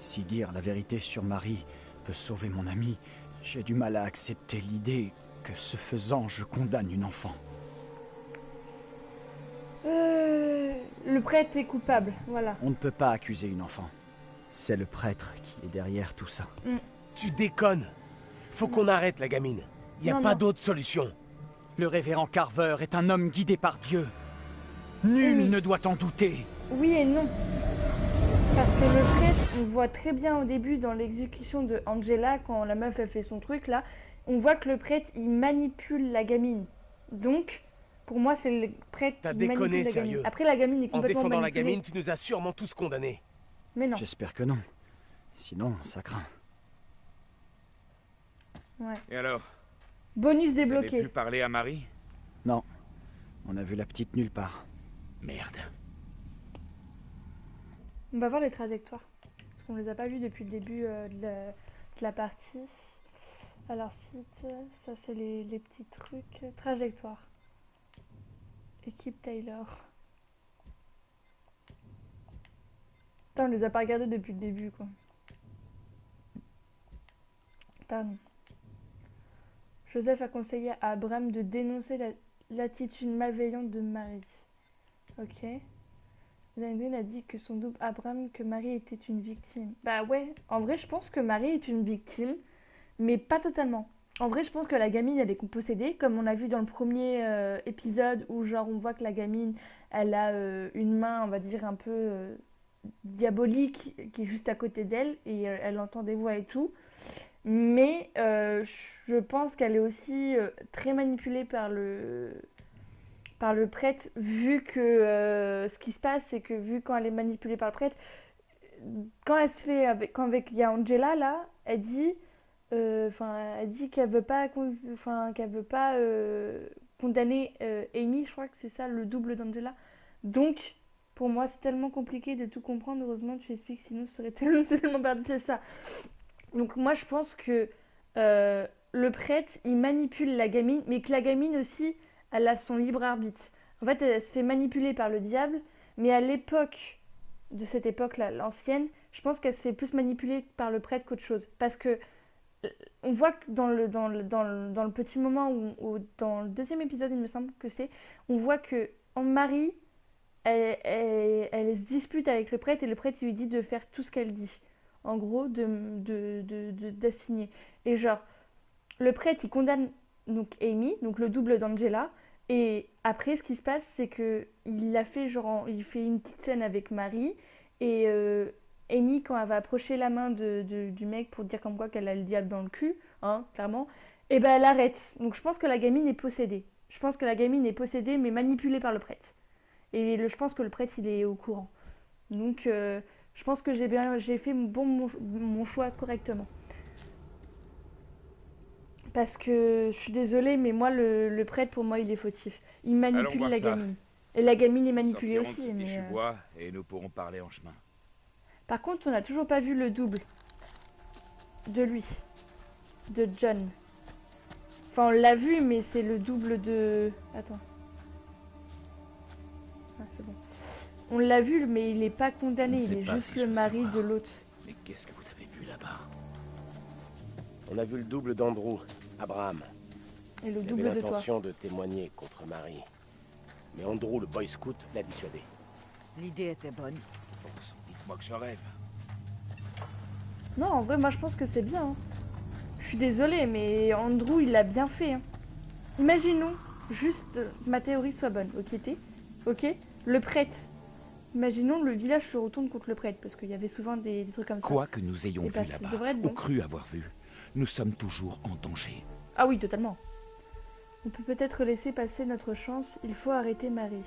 Si dire la vérité sur Marie peut sauver mon ami, j'ai du mal à accepter l'idée que ce faisant, je condamne une enfant. Le prêtre est coupable, voilà. On ne peut pas accuser une enfant. C'est le prêtre qui est derrière tout ça. Tu déconnes. Faut qu'on arrête la gamine. Il n'y a Non, pas non. d'autre solution. Le révérend Carver est un homme guidé par Dieu. Nul Oui. ne doit en douter. Oui et non. Parce que le prêtre, on voit très bien au début dans l'exécution de Angela, quand la meuf a fait son truc là, on voit que le prêtre il manipule la gamine. Donc, pour moi, c'est le prêtre T'as qui déconné, manipule la sérieux. gamine. Après, la gamine est En complètement défendant la manipulée. gamine, tu nous as sûrement tous condamnés. Mais non. J'espère que non. Sinon, ça craint. Ouais. Et alors, Bonus vous avez débloqué. pu parler à Marie? Non. On a vu la petite nulle part. Merde. On va voir les trajectoires. Parce qu'on les a pas vues depuis le début de la partie. Alors, site, ça c'est les petits trucs. Trajectoire. Équipe Taylor. Putain, on les a pas regardés depuis le début, quoi. Pardon. Joseph a conseillé à Abraham de dénoncer l'attitude malveillante de Marie. Ok. Landry a dit que son double Abraham, que Marie était une victime. Bah ouais, en vrai, je pense que Marie est une victime, mais pas totalement. En vrai, je pense que la gamine, elle est possédée, comme on a vu dans le premier épisode, où genre on voit que la gamine, elle a une main, on va dire, un peu diabolique, qui est juste à côté d'elle, et elle entend des voix et tout. Mais je pense qu'elle est aussi très manipulée par le prêtre, vu que ce qui se passe, c'est que vu quand elle est manipulée par le prêtre, quand elle se fait avec il y a Angela là, elle dit qu'elle veut pas condamner Amy, je crois que c'est ça le double d'Angela. Donc pour moi c'est tellement compliqué de tout comprendre. Heureusement tu expliques, sinon ce serait tellement perdu, c'est ça. Donc moi je pense que le prêtre il manipule la gamine, mais que la gamine aussi elle a son libre arbitre. En fait, elle se fait manipuler par le diable, mais à l'époque de cette époque-là, l'ancienne, je pense qu'elle se fait plus manipuler par le prêtre qu'autre chose. Parce que on voit que dans le petit moment où dans le deuxième épisode, il me semble que c'est, on voit que Marie, elle se dispute avec le prêtre et le prêtre il lui dit de faire tout ce qu'elle dit. En gros, d'assigner. Et genre, le prêtre, il condamne donc Amy, donc le double d'Angela. Et après, ce qui se passe, c'est que il a fait genre, il fait une petite scène avec Marie. Et Amy, quand elle va approcher la main du mec pour dire comme quoi qu'elle a le diable dans le cul, hein, clairement, et ben elle arrête. Donc je pense que la gamine est possédée. Je pense que la gamine est possédée, mais manipulée par le prêtre. Et je pense que le prêtre, il est au courant. Donc je pense que j'ai fait mon choix correctement. Parce que je suis désolée, mais moi, le prêtre, pour moi, il est fautif. Il manipule la gamine. Et la gamine est manipulée aussi. De ce Mais fichu bois et nous pourrons parler en chemin. Par contre, on n'a toujours pas vu le double de lui, de John. Enfin, on l'a vu, mais c'est le double de... Attends. Ah, c'est bon. On l'a vu, mais il n'est pas condamné. Il est juste le mari de l'autre. Mais qu'est-ce que vous avez vu là-bas? On a vu le double d'Andrew, Abraham. Et le Il double avait de toi. l'intention de témoigner contre Marie. Mais Andrew, le Boy Scout, l'a dissuadé. L'idée était bonne. Bon, dites-moi que je rêve. Non, en vrai, moi, je pense que c'est bien. Hein. Je suis désolée, mais Andrew, il l'a bien fait. Hein. Imaginons, juste, ma théorie soit bonne, ok? Le prêtre. Imaginons le village se retourne contre le prêtre, parce qu'il y avait souvent des trucs comme ça. Quoi que nous ayons Et vu bah, ça là-bas, devrait être ou bon. cru avoir vu, nous sommes toujours en danger. Ah oui, totalement. On peut peut-être laisser passer notre chance. Il faut arrêter Marie.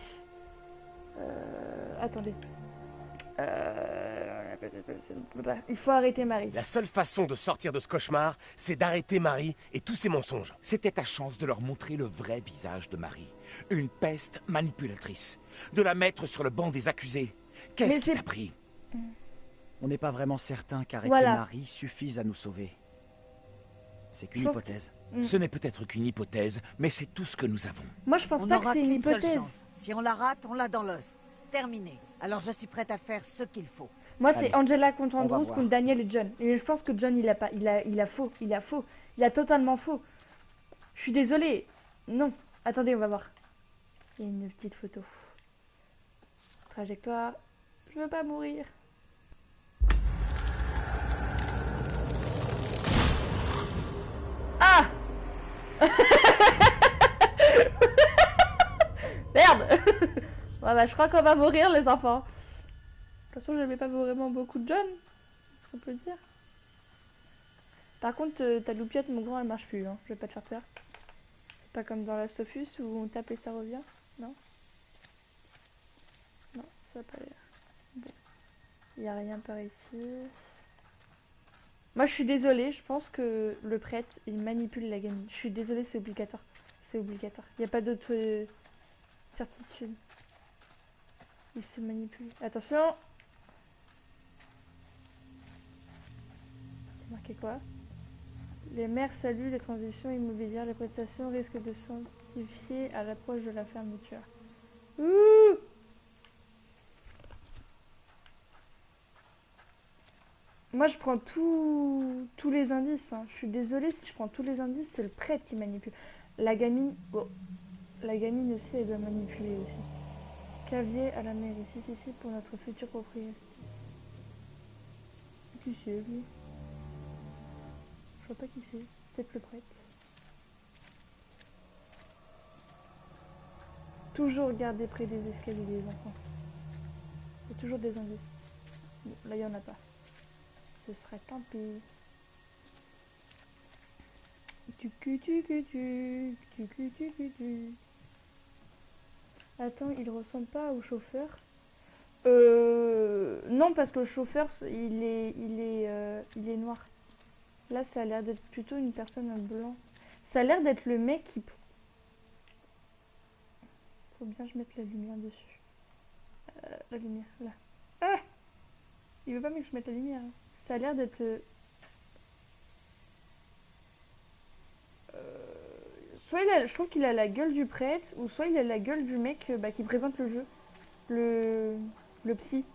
Attendez. Il faut arrêter Marie. La seule façon de sortir de ce cauchemar, c'est d'arrêter Marie et tous ses mensonges. C'était ta chance de leur montrer le vrai visage de Marie. Une peste manipulatrice. De la mettre sur le banc des accusés. Qu'est-ce qui t'a pris? On n'est pas vraiment certain qu'arrêter Marie suffise à nous sauver. C'est qu'une hypothèse. Ce n'est peut-être qu'une hypothèse, mais c'est tout ce que nous avons. Moi, je pense pas que c'est une hypothèse. Si on la rate, on l'a dans l'os. Terminé. Alors je suis prête à faire ce qu'il faut. Moi, c'est Angela contre Andrew contre Daniel et John. Et je pense que John, il a faux. Il a faux. Il a totalement faux. Je suis désolée. Non. Attendez, on va voir. Il y a une petite photo. Trajectoire. Je veux pas mourir. Ah. Merde. Ouais, bah, je crois qu'on va mourir, les enfants. De toute façon, j'aimais pas vraiment beaucoup de John. C'est ce qu'on peut dire. Par contre, ta loupiote, mon grand, elle marche plus. Hein. Je vais pas te faire peur. C'est pas comme dans Last of Us où on tape et ça revient. Non. Non, ça a pas l'air. Bon. Il y a rien par ici. Moi, je suis désolée. Je pense que le prêtre, il manipule la gamine. Je suis désolée, c'est obligatoire. C'est obligatoire. Il n'y a pas d'autre certitude. Il se manipule. Attention. C'est marqué quoi? Les maires saluent les transitions immobilières. Les prestations risquent de s'amplifier à l'approche de la fermeture. Ouh! Moi, je prends tous les indices. Hein. Je suis désolée si je prends tous les indices. C'est le prêtre qui manipule. La gamine... Oh. La gamine aussi, elle doit manipuler aussi. Clavier à la mairie. Si, pour notre futur propriétaire. Qui c'est, lui? Je vois pas qui c'est. Peut-être le prêtre. Toujours garder près des escaliers, les enfants. Il y a toujours des indices. Bon, là, il n'y en a pas. Ce serait tant pis. Attends, il ressemble pas au chauffeur. Non, parce que le chauffeur, il est noir. Là, ça a l'air d'être plutôt une personne en blanc. Ça a l'air d'être le mec qui... Faut bien que je mette la lumière dessus. La lumière, là. Ah! Il veut pas que je mette la lumière. Hein. Ça a l'air d'être... Soit je trouve qu'il a la gueule du prêtre, ou soit il a la gueule du mec qui présente le jeu. Le psy.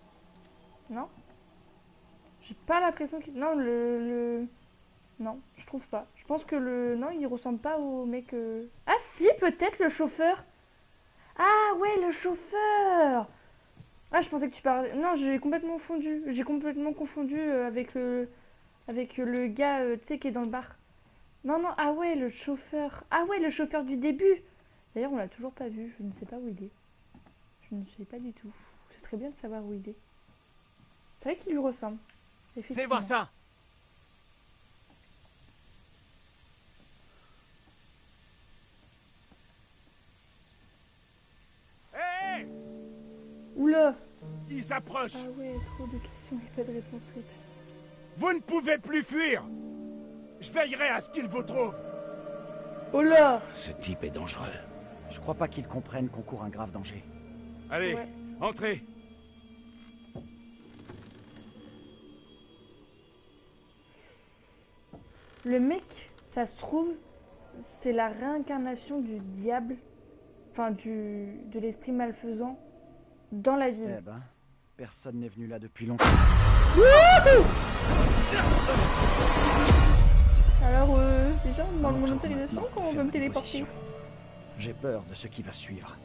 Non? J'ai pas l'impression qu'il... Non, Non, je trouve pas. Je pense que Non, il ressemble pas au mec... Ah si, peut-être le chauffeur. Ah ouais, le chauffeur. Ah, je pensais que tu parlais... Non, j'ai complètement confondu avec le gars, tu sais, qui est dans le bar. Non, non, ah ouais, le chauffeur. Ah ouais, le chauffeur du début. D'ailleurs, on l'a toujours pas vu. Je ne sais pas où il est. Je ne sais pas du tout. C'est très bien de savoir où il est. C'est vrai qu'il lui ressemble. Fais voir ça. Hé! Oula! Ils approchent. Ah ouais, trop de questions et pas de réponses. Vous ne pouvez plus fuir. Je veillerai à ce qu'ils vous trouvent. Oh là! Ce type est dangereux. Je crois pas qu'ils comprennent qu'on court un grave danger. Allez, Ouais. entrez. Le mec, ça se trouve, c'est la réincarnation du diable, enfin de l'esprit malfaisant dans la ville. Eh ben, personne n'est venu là depuis longtemps. Wouhou! Alors, déjà, on demande mon autorisation quand on veut me téléporter. J'ai peur de ce qui va suivre.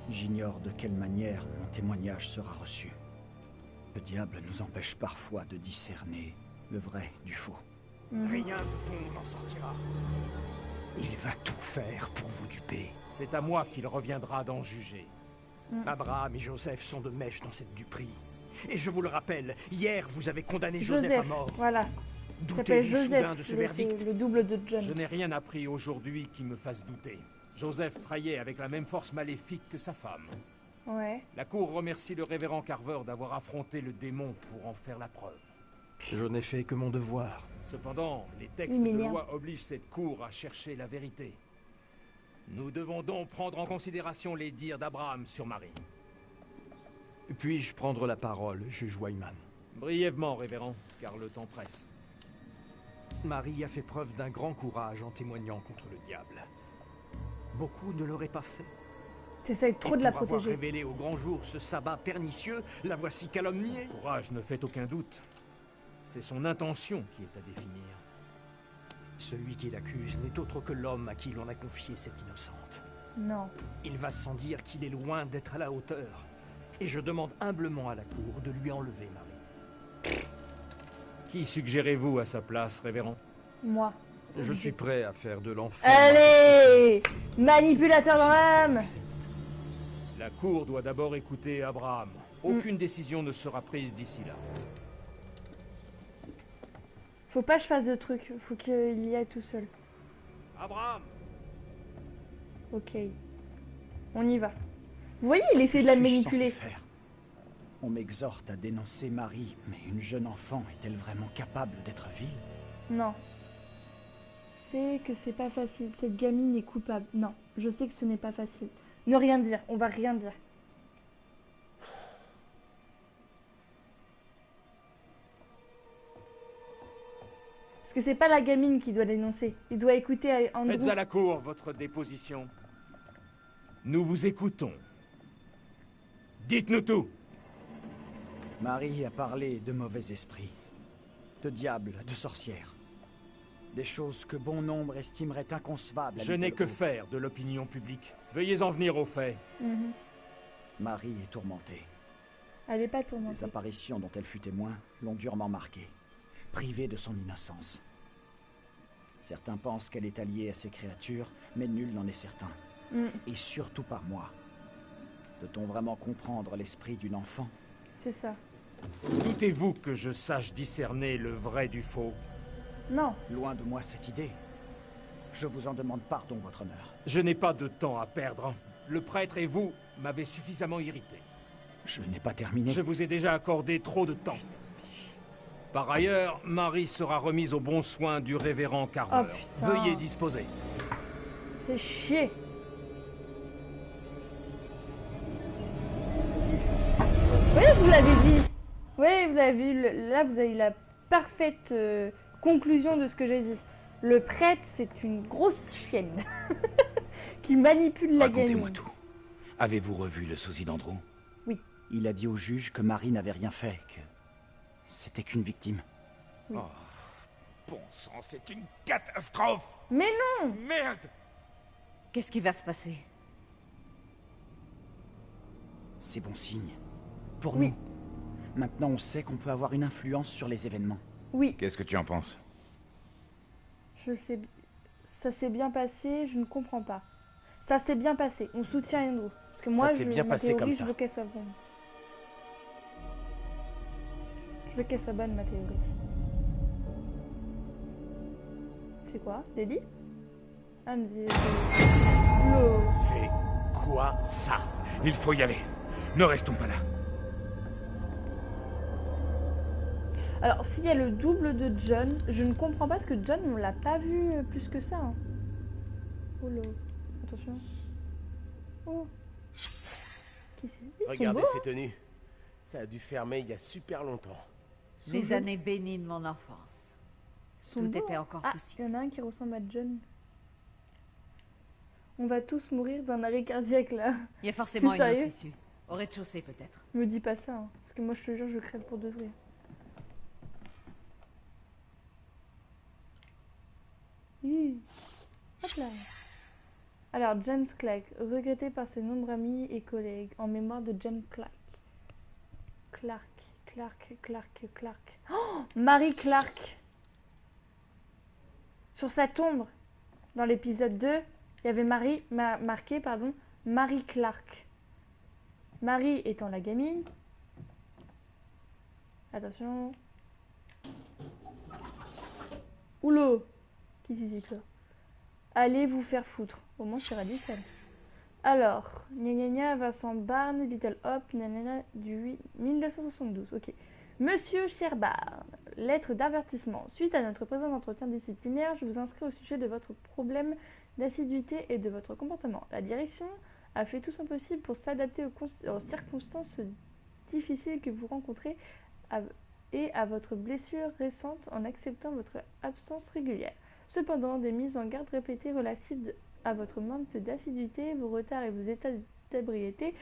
J'ignore de quelle manière mon témoignage sera reçu. Le diable nous empêche parfois de discerner le vrai du faux. Rien de bon n'en sortira. Il va tout faire pour vous duper. C'est à moi qu'il reviendra d'en juger. Abraham et Joseph sont de mèche dans cette duperie. Et je vous le rappelle, hier vous avez condamné Joseph à mort. Voilà. Doutez-vous soudain de ce verdict? Le double de John. Je n'ai rien appris aujourd'hui qui me fasse douter. Joseph fraillait avec la même force maléfique que sa femme. Ouais. La cour remercie le révérend Carver d'avoir affronté le démon pour en faire la preuve. Je n'ai fait que mon devoir. Cependant, les textes de loi obligent cette cour à chercher la vérité. Nous devons donc prendre en considération les dires d'Abraham sur Marie. Puis-je prendre la parole, juge Wyman? Brièvement, révérend, car le temps presse. Marie a fait preuve d'un grand courage en témoignant contre le diable. Beaucoup ne l'auraient pas fait. T'essayes trop de la Pour avoir protéger. révélé au grand jour ce sabbat pernicieux, la voici calomniée. Son courage ne fait aucun doute. C'est son intention qui est à définir. Celui qui l'accuse n'est autre que l'homme à qui l'on a confié cette innocente. Non. Il va sans dire qu'il est loin d'être à la hauteur. Et je demande humblement à la cour de lui enlever Marie. Qui suggérez-vous à sa place, révérend? Moi. Je suis prêt à faire de l'enfant. Allez! Manipulateur dans l'âme! La cour doit d'abord écouter Abraham. Aucune décision ne sera prise d'ici là. Faut pas que je fasse de trucs, faut qu'il y aille tout seul. Abraham! Ok. On y va. Vous voyez, il essaie de la manipuler. On m'exhorte à dénoncer Marie, mais une jeune enfant est-elle vraiment capable d'être vile? Non. C'est que c'est pas facile. Cette gamine est coupable. Non, je sais que ce n'est pas facile. Ne rien dire, on va rien dire. Parce que c'est pas la gamine qui doit dénoncer. Il doit écouter Andrew. Faites à la cour votre déposition. Nous vous écoutons. Dites-nous tout. Marie a parlé de mauvais esprits, de diables, de sorcières. Des choses que bon nombre estimeraient inconcevables. Je n'ai que faire de l'opinion publique. Veuillez en venir aux faits. Marie est tourmentée. Elle est pas tourmentée. Les apparitions dont elle fut témoin l'ont durement marquée, privée de son innocence. Certains pensent qu'elle est alliée à ces créatures, mais nul n'en est certain. Et surtout pas moi. Peut-on vraiment comprendre l'esprit d'une enfant? C'est ça. Doutez-vous que je sache discerner le vrai du faux? Non. Loin de moi cette idée. Je vous en demande pardon, votre honneur. Je n'ai pas de temps à perdre. Le prêtre et vous m'avez suffisamment irrité. Je n'ai pas terminé. Je vous ai déjà accordé trop de temps. Par ailleurs, Marie sera remise aux bons soins du révérend Carver. Oh, veuillez disposer. C'est chier. Oui, vous l'avez dit. Oui, vous avez vu. Là, vous avez eu la parfaite conclusion de ce que j'ai dit. Le prêtre, c'est une grosse chienne qui manipule la gamine. Racontez-moi tout. Avez-vous revu le sosie d'Andrew? Oui. Il a dit au juge que Marie n'avait rien fait, que c'était qu'une victime. Oui. Oh, bon sang, c'est une catastrophe! Mais non! Merde! Qu'est-ce qui va se passer? C'est bon signe. Pour nous. Maintenant, on sait qu'on peut avoir une influence sur les événements. Oui. Qu'est-ce que tu en penses? Je sais. ça s'est bien passé, je ne comprends pas. Ça s'est bien passé, on soutient Andrew. Parce que moi, Ça s'est bien passé comme ça. Je veux qu'elle soit bonne. Je veux qu'elle soit bonne, ma théorie. C'est quoi? Lady? Ah, mais c'est quoi ça? Il faut y aller. Ne restons pas là. Alors, s'il y a le double de John, je ne comprends pas parce que John, on l'a pas vu plus que ça. Hein. Oh là. Attention. Oh. Qui c'est? Regardez ces tenues. Ça a dû fermer il y a super longtemps. Les années bénies de mon enfance. Tout était encore possible. Il y en a un qui ressemble à John. On va tous mourir d'un arrêt cardiaque là. Il y a forcément une autre issue. Au rez-de-chaussée peut-être. Me dis pas ça, hein, parce que moi je te jure je crève pour de vrai. Hop là. Alors James Clark, regretté par ses nombreux amis et collègues, en mémoire de James Clark. Clark. Oh, Marie Clark. Sur sa tombe, dans l'épisode 2, il y avait marqué Marie Clark. Marie étant la gamine. Attention. Oulô. Qui c'est ça? Allez vous faire foutre. Au moins c'est radical. Alors, gna Vincent Barnes, Little Hop, nanana, du 1972. Ok. Monsieur Sherbarn, lettre d'avertissement. Suite à notre présent entretien disciplinaire, je vous inscris au sujet de votre problème d'assiduité et de votre comportement. La direction a fait tout son possible pour s'adapter aux circonstances difficiles que vous rencontrez et à votre blessure récente en acceptant votre absence régulière. Cependant, des mises en garde répétées relatives à votre manque d'assiduité, vos retards et vos états d'ébriété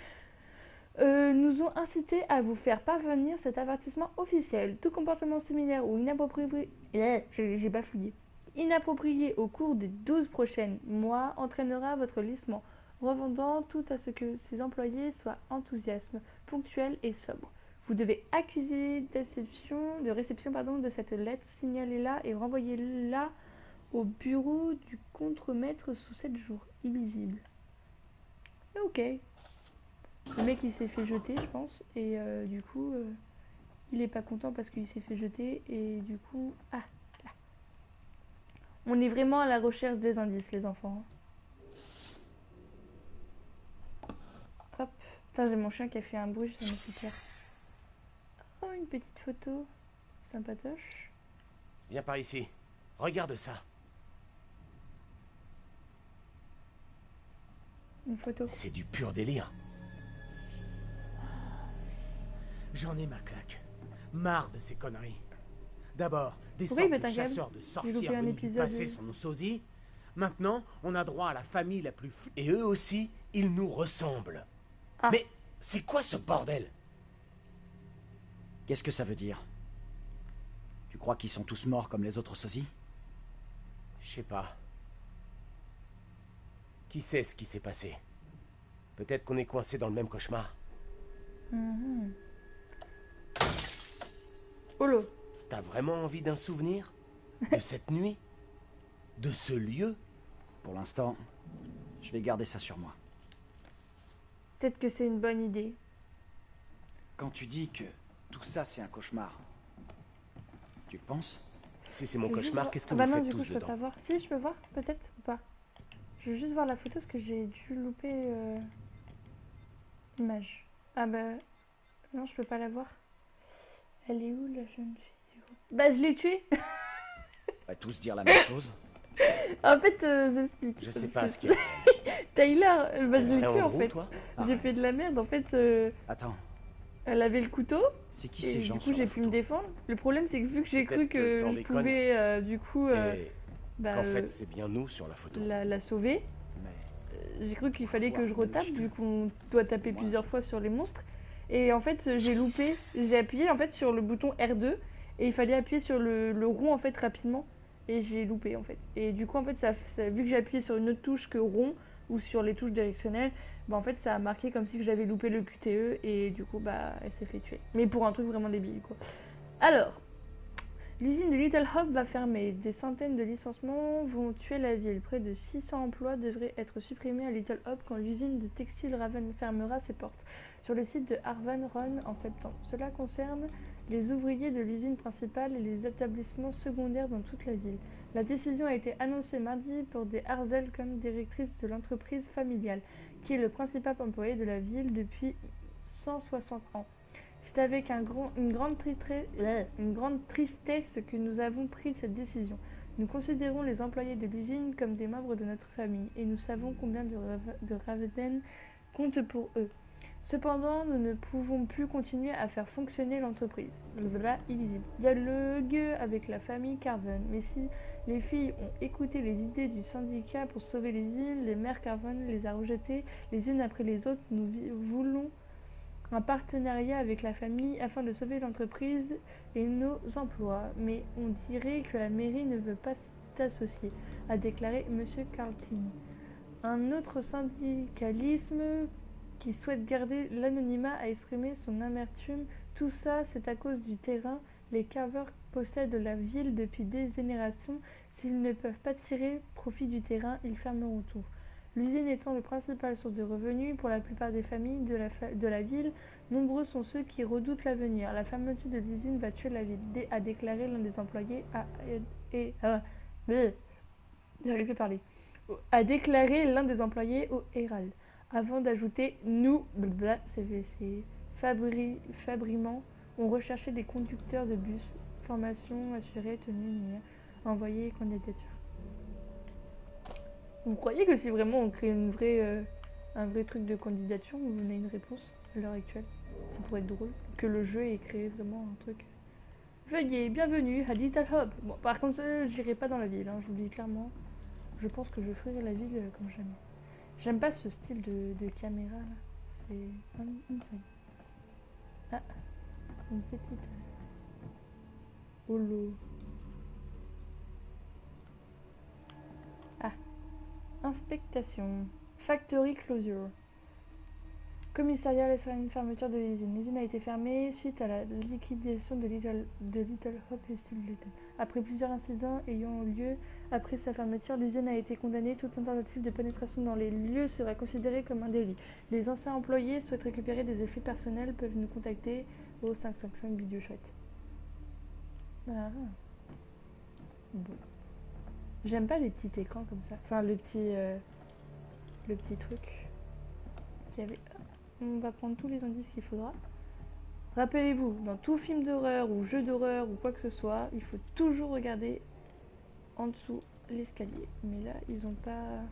nous ont incité à vous faire parvenir cet avertissement officiel. Tout comportement similaire ou inapproprié, j'ai bafouillé, inapproprié au cours des 12 prochains mois entraînera votre lissement, revendant tout à ce que ses employés soient enthousiastes, ponctuels et sobres. Vous devez accuser de réception de cette lettre, signalez-la et renvoyez-la au bureau du contremaître sous 7 jours, illisible. Ok. Le mec il s'est fait jeter je pense et du coup il est pas content parce qu'il s'est fait jeter et du coup là. On est vraiment à la recherche des indices les enfants. Hop. Putain j'ai mon chien qui a fait un bruit, ça me fait peur. Oh une petite photo. Sympatoche. Viens par ici. Regarde ça. Une photo. C'est du pur délire. J'en ai ma claque. Marre de ces conneries. D'abord, des sortes de chasseurs de sorcières venus du passé sont nos sosies. Maintenant, on a droit à la famille la plus... Et eux aussi, ils nous ressemblent. Ah. Mais c'est quoi ce bordel? Qu'est-ce que ça veut dire? Tu crois qu'ils sont tous morts comme les autres sosies? Je sais pas. Qui sait ce qui s'est passé? Peut-être qu'on est coincé dans le même cauchemar. Olo. T'as vraiment envie d'un souvenir? De cette nuit? De ce lieu? Pour l'instant, je vais garder ça sur moi. Peut-être que c'est une bonne idée. Quand tu dis que tout ça c'est un cauchemar, tu le penses? Si c'est mon cauchemar, qu'est-ce que vous faites tous dedans? Peux pas voir. Si, je peux voir, peut-être ou pas. Je veux juste voir la photo parce que j'ai dû louper l'image. Ah bah... Non, je peux pas la voir. Elle est où la jeune fille? Bah je l'ai tuée. On va tous dire la même chose. En fait, j'explique. Je sais pas ce qu'il y a. Tyler, bah je l'ai tuée en fait. J'ai fait de la merde en fait. Attends. Elle avait le couteau. C'est qui ces gens? Du coup, j'ai pu me défendre. Le problème, c'est que vu que j'ai cru que je pouvais, du coup, en fait, c'est bien nous sur la photo. La sauver. J'ai cru qu'il fallait que je retape, vu qu'on doit taper plusieurs fois sur les monstres. Et en fait, j'ai loupé. J'ai appuyé en fait sur le bouton R2 et il fallait appuyer sur le rond en fait rapidement. Et j'ai loupé en fait. Et du coup, en fait, vu que j'ai appuyé sur une autre touche que rond ou sur les touches directionnelles, bah en fait, ça a marqué comme si j'avais loupé le QTE et du coup, bah, elle s'est fait tuer. Mais pour un truc vraiment débile, quoi. Alors, L'usine de Little Hope va fermer. Des centaines de licenciements vont tuer la ville. Près de 600 emplois devraient être supprimés à Little Hope quand l'usine de textile Raven fermera ses portes sur le site de Harvan Run en septembre. Cela concerne les ouvriers de l'usine principale et les établissements secondaires dans toute la ville. La décision a été annoncée mardi pour Dee Harzel comme directrice de l'entreprise familiale, qui est le principal employé de la ville depuis 160 ans. C'est avec une grande tristesse que nous avons pris cette décision. Nous considérons les employés de l'usine comme des membres de notre famille et nous savons combien de Ravenen comptent pour eux. Cependant, nous ne pouvons plus continuer à faire fonctionner l'entreprise. Voilà, illisible. Dialogue avec la famille Carven. Mais si les filles ont écouté les idées du syndicat pour sauver l'usine, les mères Carven les a rejetées les unes après les autres. Nous voulons un partenariat avec la famille afin de sauver l'entreprise et nos emplois. Mais on dirait que la mairie ne veut pas s'associer, a déclaré M. Carlton. Un autre syndicalisme qui souhaite garder l'anonymat a exprimé son amertume. Tout ça, c'est à cause du terrain. Les Carver possèdent la ville depuis des générations. S'ils ne peuvent pas tirer profit du terrain, ils fermeront tout. L'usine étant le principal source de revenus pour la plupart des familles de la ville, nombreux sont ceux qui redoutent l'avenir. La fermeture de l'usine va tuer la ville, a déclaré l'un des employés j'arrive plus à parler. A déclaré l'un des employés au Herald, avant d'ajouter « Nous, CVC, Fabriment, ont recherché des conducteurs de bus, formation assurée, tenue, envoyé candidature. » Vous croyez que si vraiment on crée un vrai truc de candidature, on a une réponse à l'heure actuelle? Ça pourrait être drôle que le jeu ait créé vraiment un truc. Veuillez, bienvenue à Little Hope. Bon, par contre, j'irai pas dans la ville, hein, je vous le dis clairement. Je pense que je ferai la ville comme jamais. J'aime pas ce style de caméra là. C'est insane. Ah, une petite holo. Ah, inspectation. Factory closure. Commissariat laissera une fermeture de l'usine. L'usine a été fermée suite à la liquidation de Little Hope et Steel Little. Après plusieurs incidents ayant lieu après sa fermeture, l'usine a été condamnée. Toute tentative de pénétration dans les lieux sera considérée comme un délit. Les anciens employés souhaitent récupérer des effets personnels peuvent nous contacter au 555 Bidou Chouette. Ah. Bon. J'aime pas les petits écrans comme ça. Enfin, le petit truc qu'il y avait. On va prendre tous les indices qu'il faudra. Rappelez-vous, dans tout film d'horreur ou jeu d'horreur ou quoi que ce soit, il faut toujours regarder en dessous l'escalier. Mais là, ils ont pas...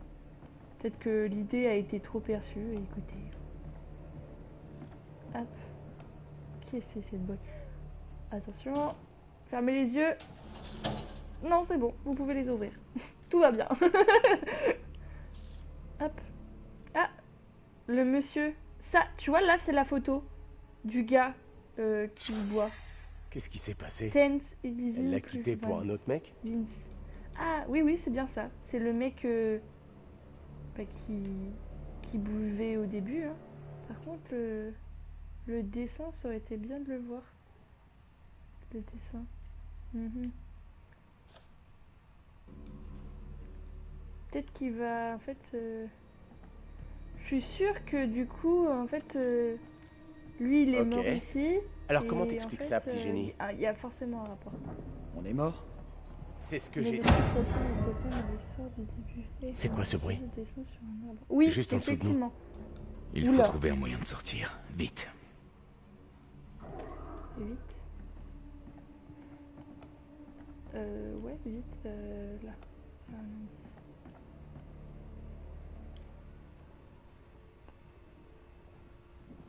Peut-être que l'idée a été trop perçue. Écoutez. Hop. Qui est cette boîte? Attention. Fermez les yeux. Non, c'est bon. Vous pouvez les ouvrir. Tout va bien. Hop. Ah. Le monsieur... Ça, tu vois, là, c'est la photo du gars qui boit. Qu'est-ce qui s'est passé? Elle l'a quitté pour un autre mec? Vince. Ah, oui, c'est bien ça. C'est le mec qui buvait au début. Hein. Par contre, le dessin, ça aurait été bien de le voir. Le dessin. Peut-être qu'il va, en fait... Je suis sûre que du coup, en fait, lui, il est mort ici. Alors comment t'expliques ça, petit génie? Il y a forcément un rapport. On est mort? C'est ce que j'ai dit. C'est quoi ce bruit? Oui, juste en dessous de nous. Il faut trouver un moyen de sortir. Vite. Vite. Ouais, vite. Là.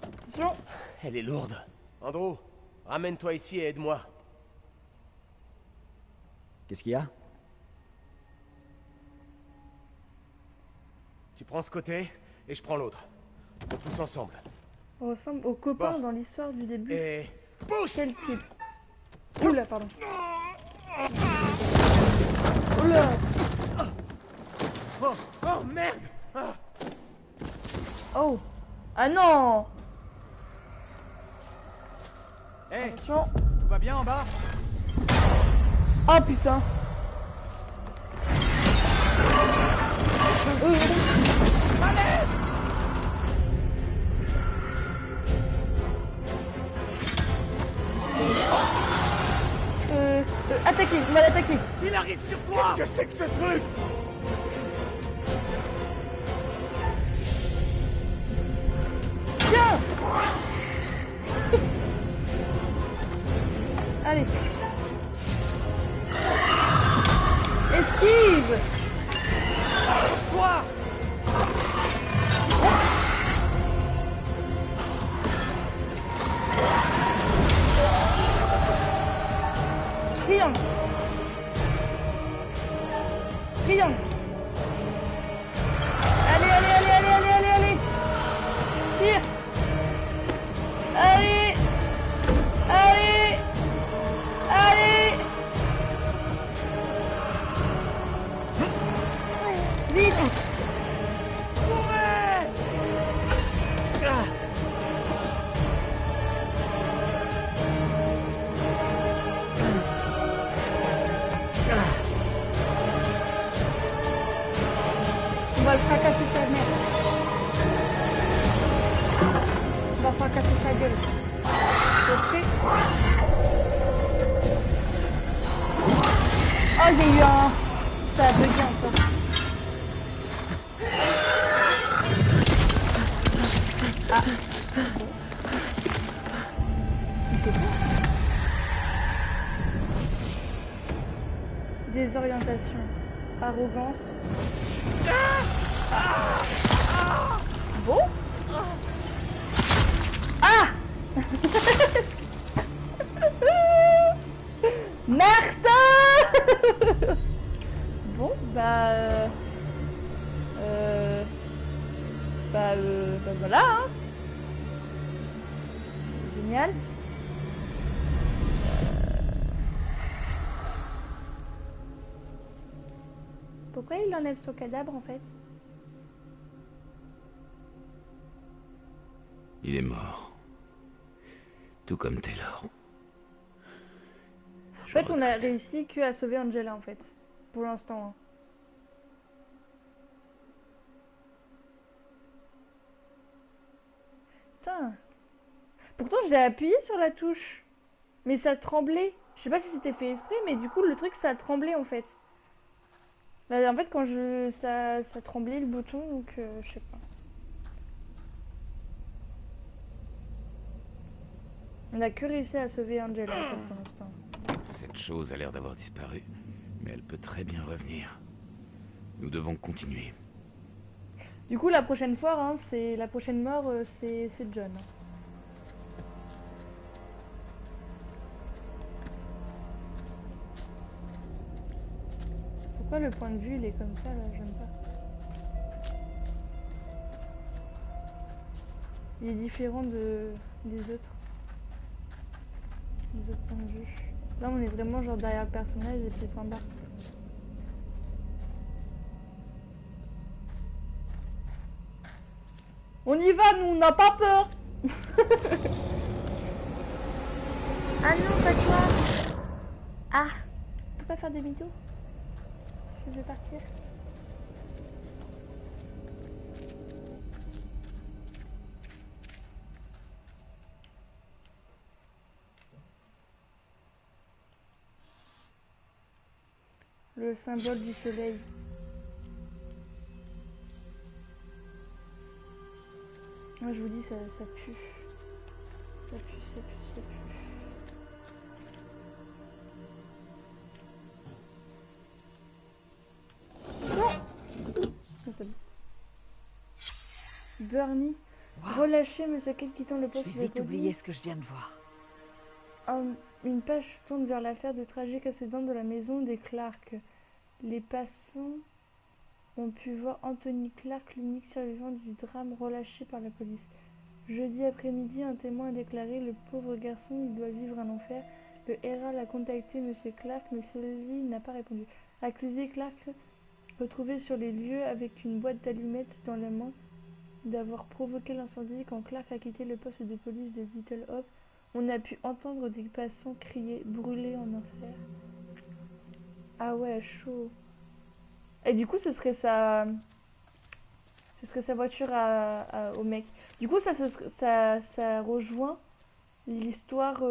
Attention. Elle est lourde. Andrew, ramène-toi ici et aide-moi. Qu'est-ce qu'il y a? Tu prends ce côté et je prends l'autre. On pousse ensemble. On ressemble aux copains dans l'histoire du début. Et pousse! Quel type? Oula, pardon. Oula! Oh merde! Oh! Ah non! Hey, attention! Tout va bien en bas? Oh putain. Attaquez, on va l'attaquer. Il arrive sur toi. Qu'est-ce que c'est que ce truc? Tiens. Allez. Esquive. Lâche-toi. Triangle. Triangle. Allez, allez, allez, allez, allez, allez, allez. Tire. Allez. Allez. Allez. Vite. On va le fracasser sa mère. On va fracasser sa gueule. T'es prêt? Oh, j'ai eu un... Ça a bugué encore. Ah. Okay. Désorientation. Arrogance. Bon. Ah. Martin. Bon, bah voilà, hein. Génial. Pourquoi il enlève son cadavre en fait? Il est mort. Tout comme Taylor. En fait, on a réussi que à sauver Angela en fait. Pour l'instant. Hein. Putain. Pourtant, j'ai appuyé sur la touche. Mais ça tremblait. Je sais pas si c'était fait exprès, mais du coup, le truc, ça tremblait en fait. Bah, en fait, quand ça tremblait le bouton, donc je sais pas. On a que réussi à sauver Angela en fait, pour l'instant. Cette chose a l'air d'avoir disparu, mais elle peut très bien revenir. Nous devons continuer. Du coup, la prochaine fois, hein, c'est la prochaine mort, c'est John. Pourquoi le point de vue il est comme ça là? J'aime pas. Il est différent des autres points de vue. Là, on est vraiment genre derrière le personnage et puis point barre. On y va, nous, on n'a pas peur. Ah non, pas toi. Ah, on peut pas faire demi-tour? Je vais partir. Le symbole du soleil. Moi je vous dis, ça pue. Ça pue, ça pue, ça pue. Non. Ça, c'est bon. Bernie, relâchez Monsieur Kate quittant le poste de police. Je vais vite oublier ce que je viens de voir. Une page tourne vers l'affaire de tragique incident de la maison des Clark. Les passants ont pu voir Anthony Clark, l'unique survivant du drame, relâché par la police. Jeudi après-midi, un témoin a déclaré « Le pauvre garçon, il doit vivre un enfer ». Le Herald a contacté M. Clark, mais celui n'a pas répondu. Accusé Clark, retrouvé sur les lieux avec une boîte d'allumettes dans la main, d'avoir provoqué l'incendie quand Clark a quitté le poste de police de Little Hope. On a pu entendre des passants crier « Brûlé en enfer ». Ah ouais, chaud. Et du coup, ce serait sa voiture au mec. Du coup, ça rejoint l'histoire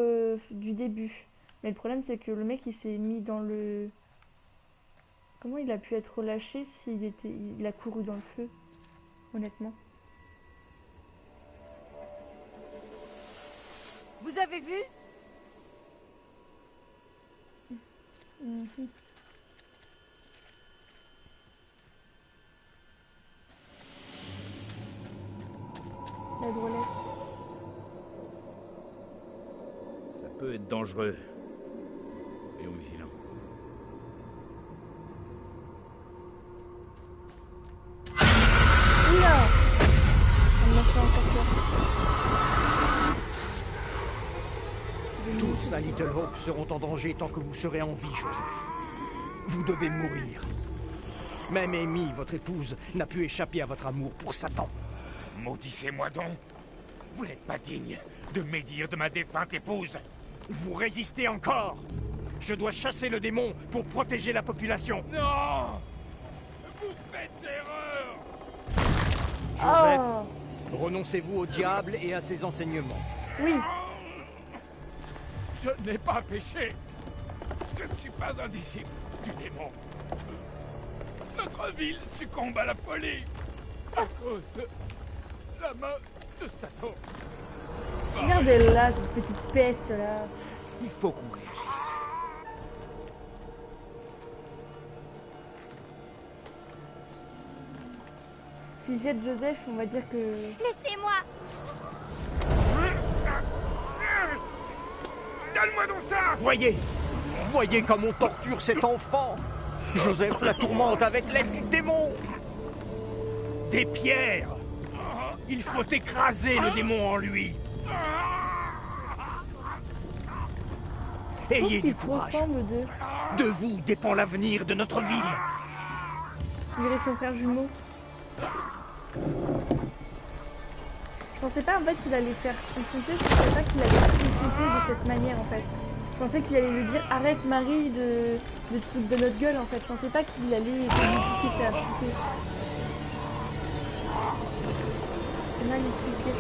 du début. Mais le problème, c'est que le mec, il s'est mis dans le... Comment il a pu être relâché il a couru dans le feu, honnêtement. Vous avez vu? La drôlesse. Ça peut être dangereux. Soyons vigilants. Oula! On m'a fait encore peur. Tous à Little Hope seront en danger tant que vous serez en vie, Joseph. Vous devez mourir. Même Amy, votre épouse, n'a pu échapper à votre amour pour Satan. Maudissez-moi donc. Vous n'êtes pas digne de médire de ma défunte épouse. Vous résistez encore. Je dois chasser le démon pour protéger la population. Non! Vous faites erreur! Joseph, renoncez-vous au diable et à ses enseignements. Oui. Je n'ai pas péché. Je ne suis pas un disciple du démon. Notre ville succombe à la folie à cause de la main de Satan. Regardez là, cette petite peste là. Il faut qu'on réagisse. Si jette Joseph, on va dire que... Laissez-moi. Donne-moi donc ça! Voyez comme on torture cet enfant. Joseph la tourmente avec l'aide du démon. Des pierres. Il faut écraser le démon en lui. Ayez du courage. De vous dépend l'avenir de notre ville. Il est son frère jumeau. Je pensais pas en fait qu'il allait faire confronter, je pensais pas qu'il allait confronter de cette manière en fait. Je pensais qu'il allait lui dire arrête Marie de te foutre de notre gueule en fait. Je pensais pas qu'il allait lui expliquer sa poussée. C'est mal expliqué.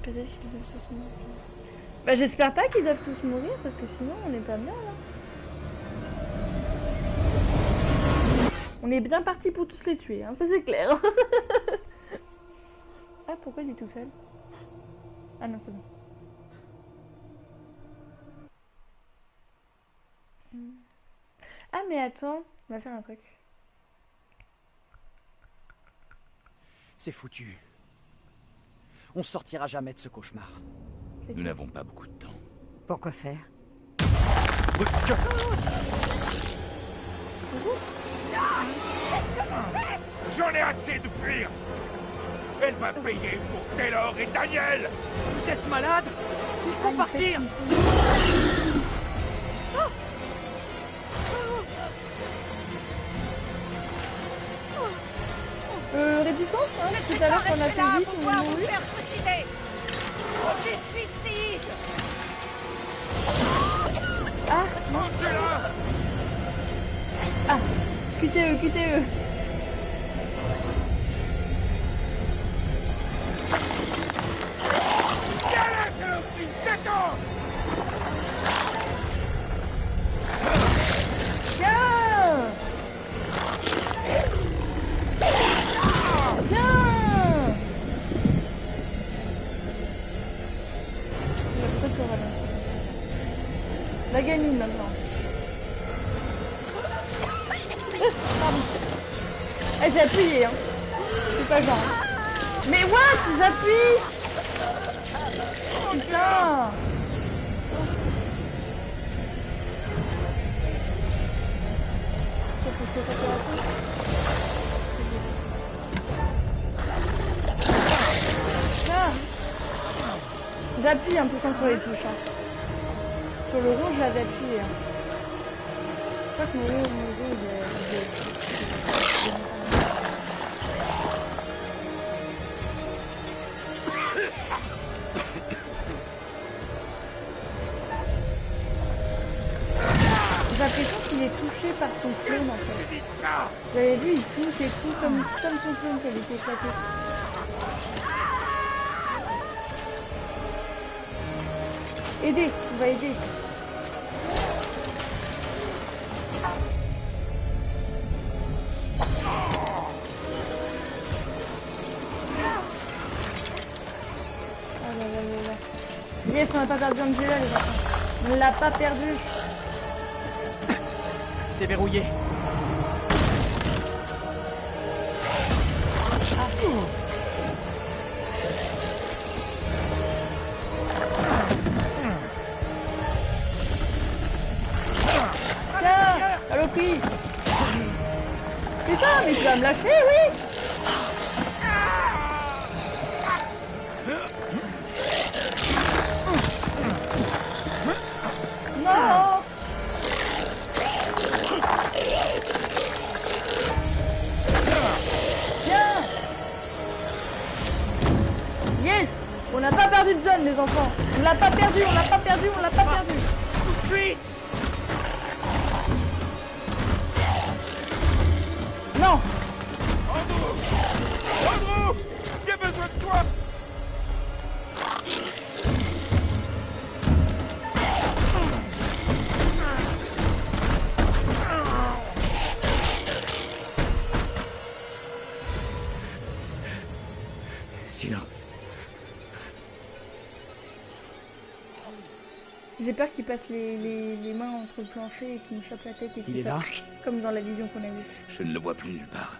Peut-être qu'ils doivent tous mourir. Bah j'espère pas qu'ils doivent tous mourir parce que sinon on est pas bien là. On est bien parti pour tous les tuer, hein, ça c'est clair. Ah, pourquoi il est tout seul? Ah non, c'est bon. Ah mais attends, on va faire un truc. C'est foutu. On sortira jamais de ce cauchemar. Nous n'avons pas beaucoup de temps. Pourquoi faire? Qu'est-ce que vous faites? J'en ai assez de fuir! Elle va payer pour Taylor et Daniel! Vous êtes malade? Il faut partir! Réticence, hein, tout à l'heure qu'on a fait vite, on a mouru. Des suicides! Ah, non. Ah, QTE, QTE. La gamine maintenant. Pardon. Eh, j'ai appuyé, hein. C'est pas genre. Mais what? J'appuie. Putain. J'appuie un peu quand sur les touches. Hein. Sur le rond, je l'avais appuyé. Hein. Je crois que mon rond, Vous avez vu, il pousse et tout comme son clone qui avait été éclaté. Aidez, on va aider. Oh là là là là. Yes, on n'a pas perdu Angela les enfants. On l'a pas perdu. C'est verrouillé. Tiens, saloperie. Putain, mais tu vas me lâcher, oui. Non. Tiens. Yes. On n'a pas perdu de John, les enfants. On l'a pas perdu, on l'a pas perdu, on l'a pas perdu. Tout de suite. Non. Andrew! Andrew! J'ai besoin de toi! Silence. J'ai peur qu'il passe les mains entre le plancher et qu'il me chope la tête et qu'il Il est là? comme dans la vision qu'on a vue. Je ne le vois plus nulle part.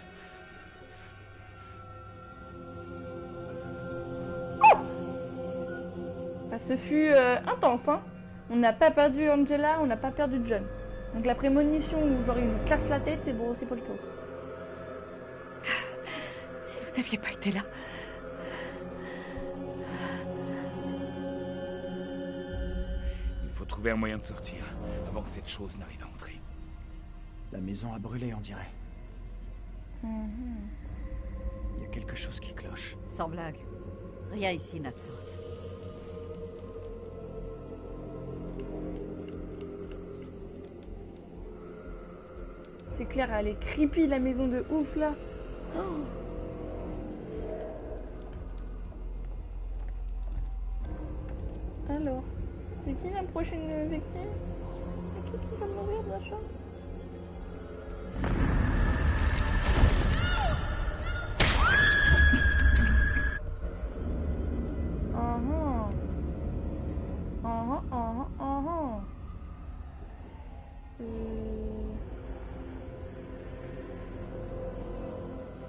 Bah, ce fut intense, hein. On n'a pas perdu Angela, on n'a pas perdu John. Donc la prémonition où genre il me casse la tête, c'est bon, c'est pas le cas. Si vous n'aviez pas été là... Il faut trouver un moyen de sortir avant que cette chose n'arrive à entrer. La maison a brûlé, on dirait. Il y a quelque chose qui cloche. Sans blague. Rien ici n'a de sens. C'est clair, elle est creepy la maison de ouf là. Oh. Alors, c'est qui la prochaine victime? C'est qui va mourir machin?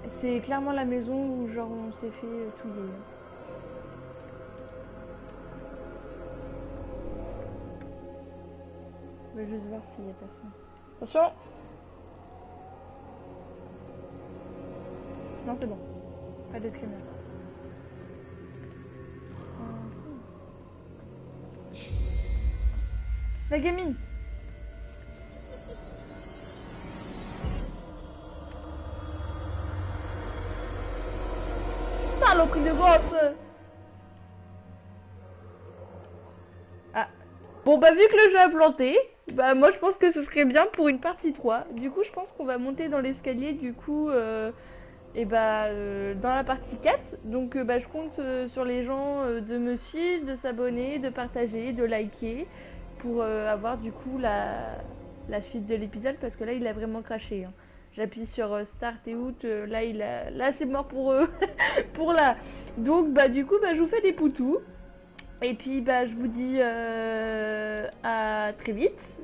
C'est clairement la maison où genre on s'est fait touiller. Je vais juste voir s'il y a personne. Attention! Non, c'est bon. Pas de screamer. La gamine! Saloperie de gosse! Ah. Bon bah vu que le jeu a planté, bah moi je pense que ce serait bien pour une partie 3. Du coup je pense qu'on va monter dans l'escalier du coup dans la partie 4. Donc je compte sur les gens de me suivre, de s'abonner, de partager, de liker pour avoir du coup la suite de l'épisode parce que là il a vraiment craché. Hein. J'appuie sur Start et Out, là c'est mort pour eux, pour là. Donc du coup je vous fais des poutous. Et puis je vous dis à très vite.